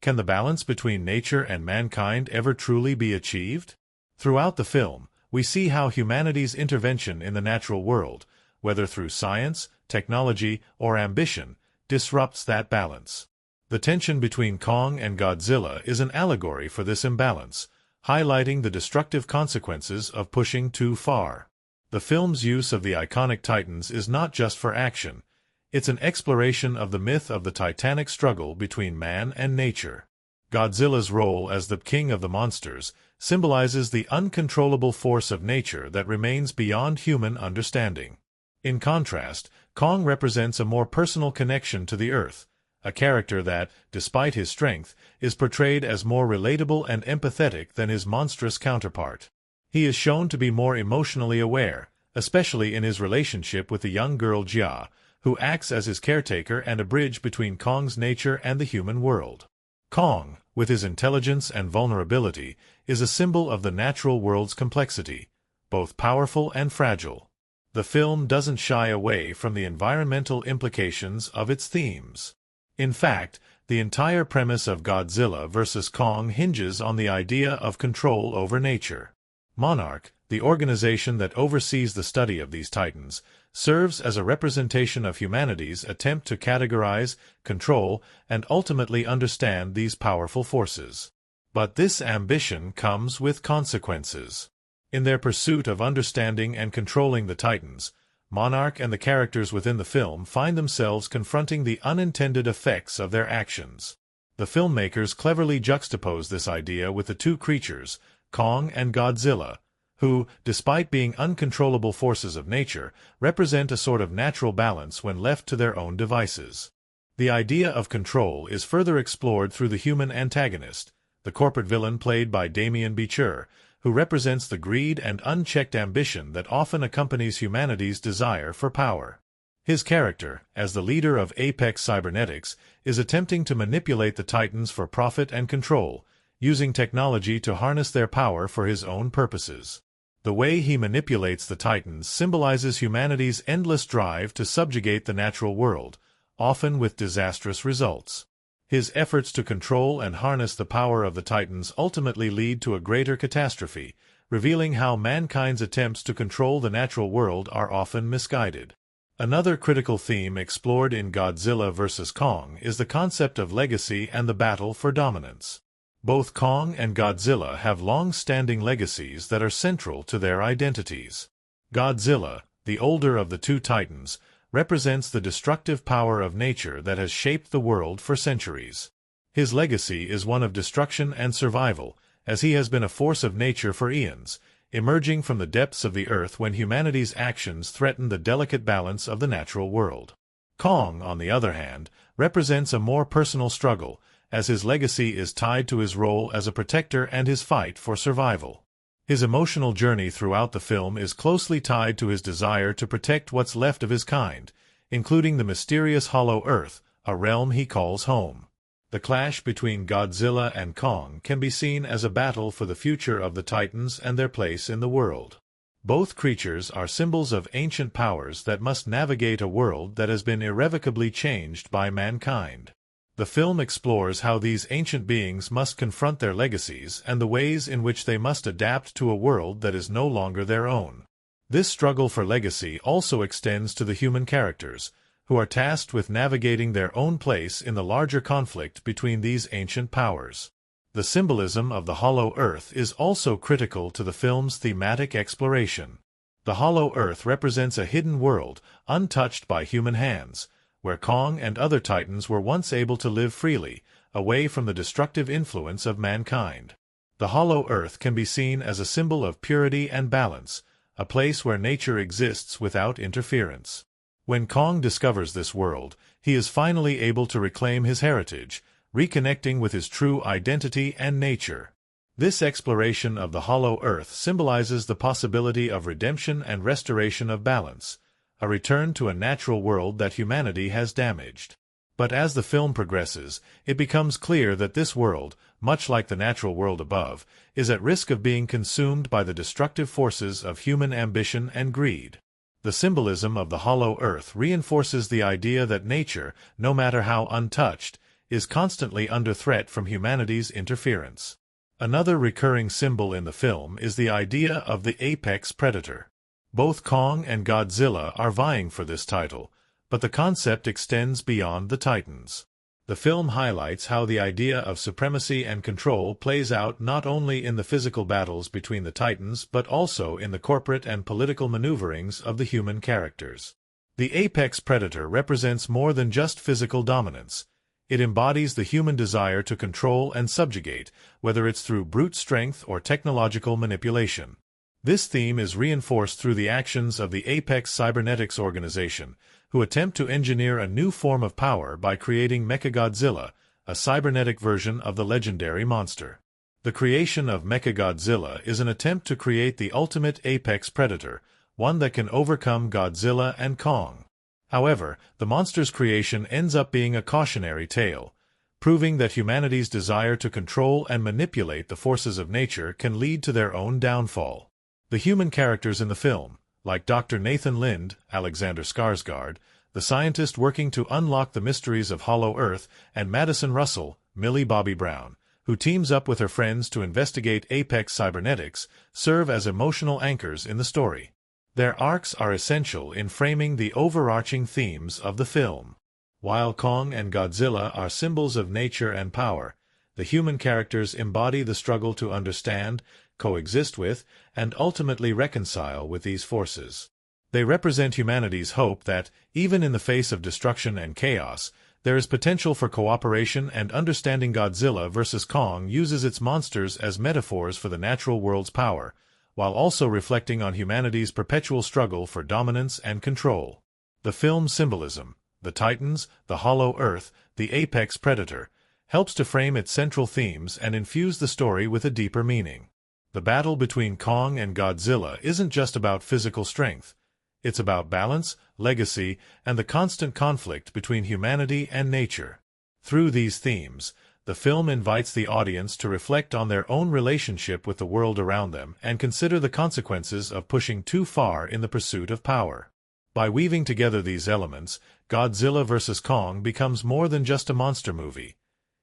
can the balance between nature and mankind ever truly be achieved? Throughout the film, we see how humanity's intervention in the natural world, whether through science, technology, or ambition, disrupts that balance. The tension between Kong and Godzilla is an allegory for this imbalance, highlighting the destructive consequences of pushing too far. The film's use of the iconic titans is not just for action. It's an exploration of the myth of the titanic struggle between man and nature. Godzilla's role as the king of the monsters symbolizes the uncontrollable force of nature that remains beyond human understanding. In contrast, Kong represents a more personal connection to the earth, a character that, despite his strength, is portrayed as more relatable and empathetic than his monstrous counterpart. He is shown to be more emotionally aware, especially in his relationship with the young girl Jia, who acts as his caretaker and a bridge between Kong's nature and the human world. Kong, with his intelligence and vulnerability, is a symbol of the natural world's complexity, both powerful and fragile. The film doesn't shy away from the environmental implications of its themes. In fact, the entire premise of Godzilla vs. Kong hinges on the idea of control over nature. Monarch, the organization that oversees the study of these titans, serves as a representation of humanity's attempt to categorize, control, and ultimately understand these powerful forces. But this ambition comes with consequences. In their pursuit of understanding and controlling the titans, Monarch and the characters within the film find themselves confronting the unintended effects of their actions. The filmmakers cleverly juxtapose this idea with the two creatures, Kong and Godzilla, who, despite being uncontrollable forces of nature, represent a sort of natural balance when left to their own devices. The idea of control is further explored through the human antagonist, the corporate villain played by Damian Bichir, who represents the greed and unchecked ambition that often accompanies humanity's desire for power. His character, as the leader of Apex Cybernetics, is attempting to manipulate the Titans for profit and control, using technology to harness their power for his own purposes. The way he manipulates the Titans symbolizes humanity's endless drive to subjugate the natural world, often with disastrous results. His efforts to control and harness the power of the Titans ultimately lead to a greater catastrophe, revealing how mankind's attempts to control the natural world are often misguided. Another critical theme explored in Godzilla vs. Kong is the concept of legacy and the battle for dominance. Both Kong and Godzilla have long-standing legacies that are central to their identities. Godzilla, the older of the two Titans, represents the destructive power of nature that has shaped the world for centuries. His legacy is one of destruction and survival, as he has been a force of nature for eons, emerging from the depths of the earth when humanity's actions threaten the delicate balance of the natural world. Kong, on the other hand, represents a more personal struggle, as his legacy is tied to his role as a protector and his fight for survival. His emotional journey throughout the film is closely tied to his desire to protect what's left of his kind, including the mysterious Hollow Earth, a realm he calls home. The clash between Godzilla and Kong can be seen as a battle for the future of the Titans and their place in the world. Both creatures are symbols of ancient powers that must navigate a world that has been irrevocably changed by mankind. The film explores how these ancient beings must confront their legacies and the ways in which they must adapt to a world that is no longer their own. This struggle for legacy also extends to the human characters, who are tasked with navigating their own place in the larger conflict between these ancient powers. The symbolism of the Hollow Earth is also critical to the film's thematic exploration. The Hollow Earth represents a hidden world, untouched by human hands, where Kong and other titans were once able to live freely, away from the destructive influence of mankind. The Hollow Earth can be seen as a symbol of purity and balance, a place where nature exists without interference. When Kong discovers this world, he is finally able to reclaim his heritage, reconnecting with his true identity and nature. This exploration of the Hollow Earth symbolizes the possibility of redemption and restoration of balance, a return to a natural world that humanity has damaged. But as the film progresses, it becomes clear that this world, much like the natural world above, is at risk of being consumed by the destructive forces of human ambition and greed. The symbolism of the Hollow Earth reinforces the idea that nature, no matter how untouched, is constantly under threat from humanity's interference. Another recurring symbol in the film is the idea of the apex predator. Both Kong and Godzilla are vying for this title, but the concept extends beyond the titans. The film highlights how the idea of supremacy and control plays out not only in the physical battles between the titans but also in the corporate and political maneuverings of the human characters. The apex predator represents more than just physical dominance. It embodies the human desire to control and subjugate, whether it's through brute strength or technological manipulation. This theme is reinforced through the actions of the Apex Cybernetics organization, who attempt to engineer a new form of power by creating Mechagodzilla, a cybernetic version of the legendary monster. The creation of Mechagodzilla is an attempt to create the ultimate apex predator, one that can overcome Godzilla and Kong. However, the monster's creation ends up being a cautionary tale, proving that humanity's desire to control and manipulate the forces of nature can lead to their own downfall. The human characters in the film, like Dr. Nathan Lind, Alexander Skarsgård, the scientist working to unlock the mysteries of Hollow Earth, and Madison Russell, Millie Bobby Brown, who teams up with her friends to investigate Apex Cybernetics, serve as emotional anchors in the story. Their arcs are essential in framing the overarching themes of the film. While Kong and Godzilla are symbols of nature and power, the human characters embody the struggle to understand, coexist with, and ultimately reconcile with these forces. They represent humanity's hope that, even in the face of destruction and chaos, there is potential for cooperation and understanding. Godzilla vs. Kong uses its monsters as metaphors for the natural world's power, while also reflecting on humanity's perpetual struggle for dominance and control. The film's symbolism, the Titans, the Hollow Earth, the apex predator, helps to frame its central themes and infuse the story with a deeper meaning. The battle between Kong and Godzilla isn't just about physical strength. It's about balance, legacy, and the constant conflict between humanity and nature. Through these themes, the film invites the audience to reflect on their own relationship with the world around them and consider the consequences of pushing too far in the pursuit of power. By weaving together these elements, Godzilla vs. Kong becomes more than just a monster movie.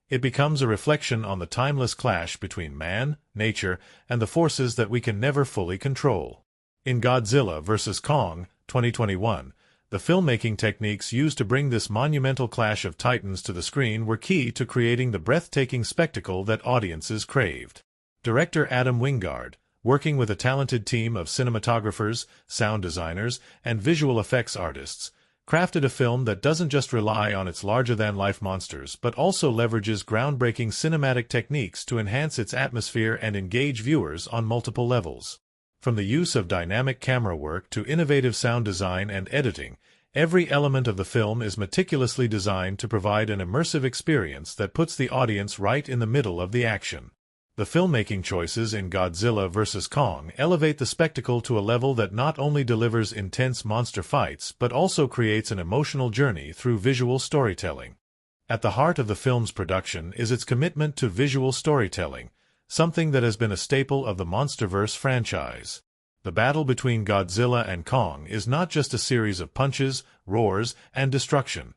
It becomes a reflection on the timeless clash between man, nature, and the forces that we can never fully control. In Godzilla vs. Kong, 2021, the filmmaking techniques used to bring this monumental clash of titans to the screen were key to creating the breathtaking spectacle that audiences craved. Director Adam Wingard, working with a talented team of cinematographers, sound designers, and visual effects artists, crafted a film that doesn't just rely on its larger-than-life monsters but also leverages groundbreaking cinematic techniques to enhance its atmosphere and engage viewers on multiple levels. From the use of dynamic camera work to innovative sound design and editing, every element of the film is meticulously designed to provide an immersive experience that puts the audience right in the middle of the action. The filmmaking choices in Godzilla vs. Kong elevate the spectacle to a level that not only delivers intense monster fights but also creates an emotional journey through visual storytelling. At the heart of the film's production is its commitment to visual storytelling, something that has been a staple of the MonsterVerse franchise. The battle between Godzilla and Kong is not just a series of punches, roars, and destruction.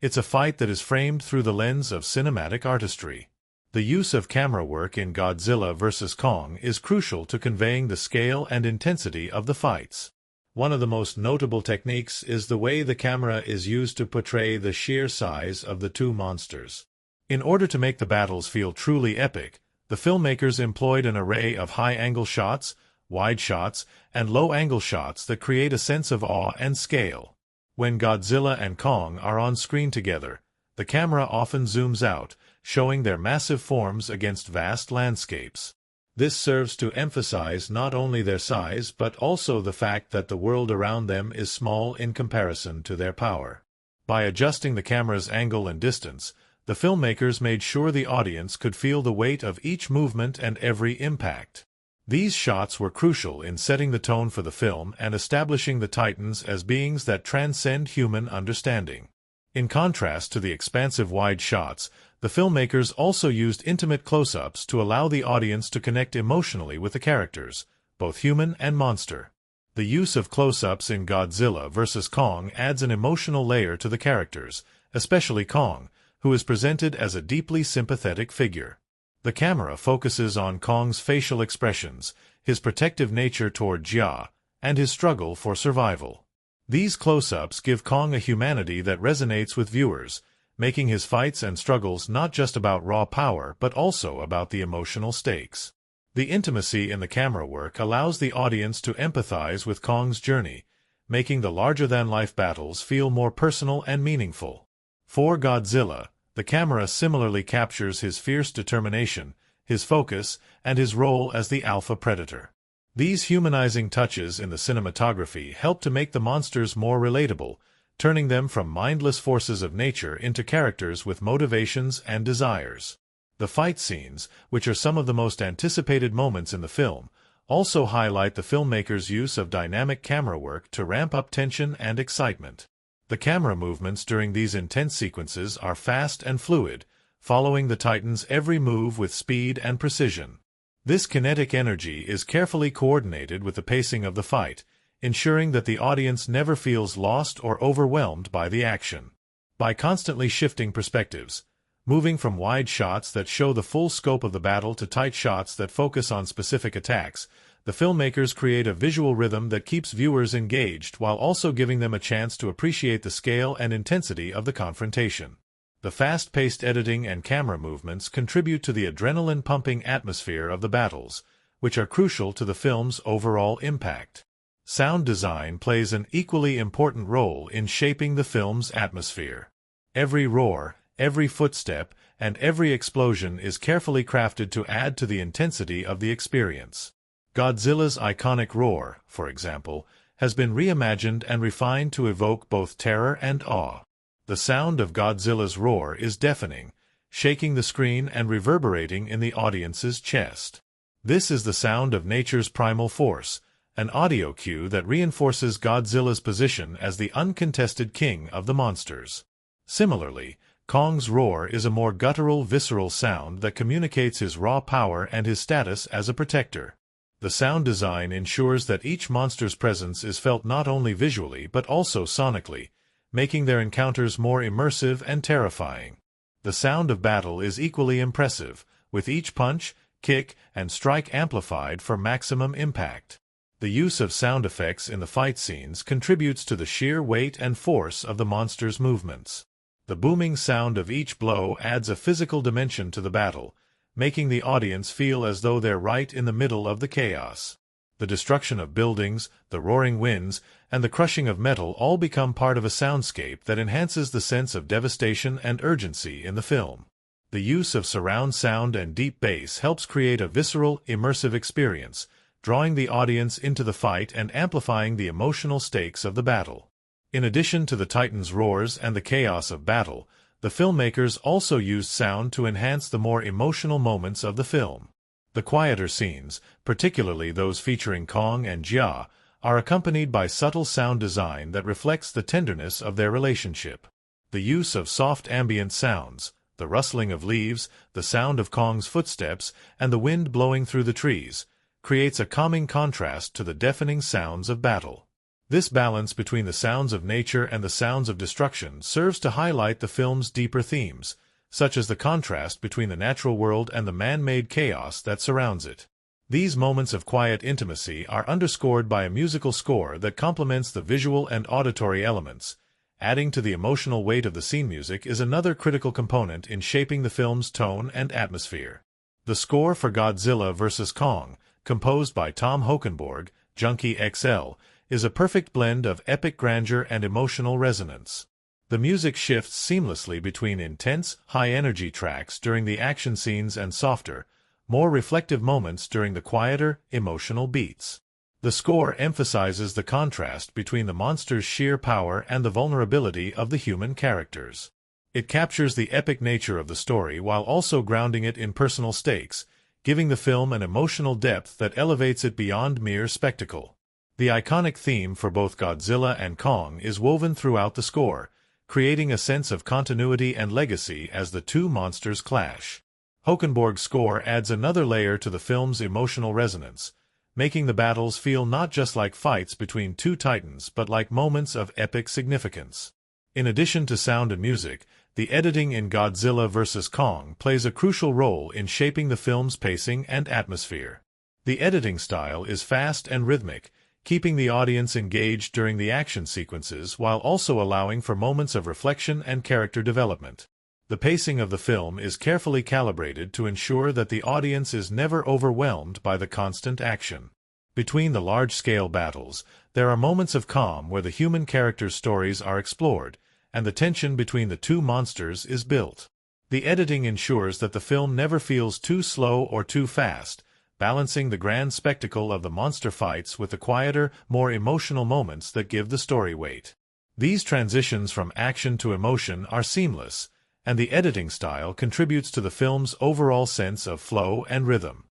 It's a fight that is framed through the lens of cinematic artistry. The use of camera work in Godzilla vs. Kong is crucial to conveying the scale and intensity of the fights. One of the most notable techniques is the way the camera is used to portray the sheer size of the two monsters. In order to make the battles feel truly epic, the filmmakers employed an array of high-angle shots, wide shots, and low-angle shots that create a sense of awe and scale. When Godzilla and Kong are on screen together, the camera often zooms out, showing their massive forms against vast landscapes. This serves to emphasize not only their size but also the fact that the world around them is small in comparison to their power. By adjusting the camera's angle and distance, the filmmakers made sure the audience could feel the weight of each movement and every impact. These shots were crucial in setting the tone for the film and establishing the Titans as beings that transcend human understanding. In contrast to the expansive wide shots, the filmmakers also used intimate close-ups to allow the audience to connect emotionally with the characters, both human and monster. The use of close-ups in Godzilla vs. Kong adds an emotional layer to the characters, especially Kong, who is presented as a deeply sympathetic figure. The camera focuses on Kong's facial expressions, his protective nature toward Jia, and his struggle for survival. These close-ups give Kong a humanity that resonates with viewers, making his fights and struggles not just about raw power but also about the emotional stakes. The intimacy in the camera work allows the audience to empathize with Kong's journey, making the larger-than-life battles feel more personal and meaningful. For Godzilla, the camera similarly captures his fierce determination, his focus, and his role as the alpha predator. These humanizing touches in the cinematography help to make the monsters more relatable, turning them from mindless forces of nature into characters with motivations and desires. The fight scenes, which are some of the most anticipated moments in the film, also highlight the filmmakers' use of dynamic camera work to ramp up tension and excitement. The camera movements during these intense sequences are fast and fluid, following the Titans' every move with speed and precision. This kinetic energy is carefully coordinated with the pacing of the fight, ensuring that the audience never feels lost or overwhelmed by the action. By constantly shifting perspectives, moving from wide shots that show the full scope of the battle to tight shots that focus on specific attacks, the filmmakers create a visual rhythm that keeps viewers engaged while also giving them a chance to appreciate the scale and intensity of the confrontation. The fast-paced editing and camera movements contribute to the adrenaline-pumping atmosphere of the battles, which are crucial to the film's overall impact. Sound design plays an equally important role in shaping the film's atmosphere. Every roar, every footstep, and every explosion is carefully crafted to add to the intensity of the experience. Godzilla's iconic roar, for example, has been reimagined and refined to evoke both terror and awe. The sound of Godzilla's roar is deafening, shaking the screen and reverberating in the audience's chest. This is the sound of nature's primal force, an audio cue that reinforces Godzilla's position as the uncontested king of the monsters. Similarly, Kong's roar is a more guttural, visceral sound that communicates his raw power and his status as a protector. The sound design ensures that each monster's presence is felt not only visually but also sonically, making their encounters more immersive and terrifying. The sound of battle is equally impressive, with each punch, kick, and strike amplified for maximum impact. The use of sound effects in the fight scenes contributes to the sheer weight and force of the monster's movements. The booming sound of each blow adds a physical dimension to the battle, making the audience feel as though they're right in the middle of the chaos. The destruction of buildings, the roaring winds, and the crushing of metal all become part of a soundscape that enhances the sense of devastation and urgency in the film. The use of surround sound and deep bass helps create a visceral, immersive experience, drawing the audience into the fight and amplifying the emotional stakes of the battle. In addition to the Titans' roars and the chaos of battle, the filmmakers also used sound to enhance the more emotional moments of the film. The quieter scenes, particularly those featuring Kong and Jia, are accompanied by subtle sound design that reflects the tenderness of their relationship. The use of soft ambient sounds, the rustling of leaves, the sound of Kong's footsteps, and the wind blowing through the trees, creates a calming contrast to the deafening sounds of battle. This balance between the sounds of nature and the sounds of destruction serves to highlight the film's deeper themes, such as the contrast between the natural world and the man-made chaos that surrounds it. These moments of quiet intimacy are underscored by a musical score that complements the visual and auditory elements. Adding to the emotional weight of the scene, music is another critical component in shaping the film's tone and atmosphere. The score for Godzilla vs. Kong, composed by Tom Hokenborg, Junkie XL, is a perfect blend of epic grandeur and emotional resonance. The music shifts seamlessly between intense, high-energy tracks during the action scenes and softer, more reflective moments during the quieter, emotional beats. The score emphasizes the contrast between the monster's sheer power and the vulnerability of the human characters. It captures the epic nature of the story while also grounding it in personal stakes, giving the film an emotional depth that elevates it beyond mere spectacle. The iconic theme for both Godzilla and Kong is woven throughout the score, creating a sense of continuity and legacy as the two monsters clash. Hokenborg's score adds another layer to the film's emotional resonance, making the battles feel not just like fights between two titans but like moments of epic significance. In addition to sound and music, the editing in Godzilla vs. Kong plays a crucial role in shaping the film's pacing and atmosphere. The editing style is fast and rhythmic, keeping the audience engaged during the action sequences while also allowing for moments of reflection and character development. The pacing of the film is carefully calibrated to ensure that the audience is never overwhelmed by the constant action. Between the large-scale battles, there are moments of calm where the human characters' stories are explored, and the tension between the two monsters is built. The editing ensures that the film never feels too slow or too fast, balancing the grand spectacle of the monster fights with the quieter, more emotional moments that give the story weight. These transitions from action to emotion are seamless, and the editing style contributes to the film's overall sense of flow and rhythm.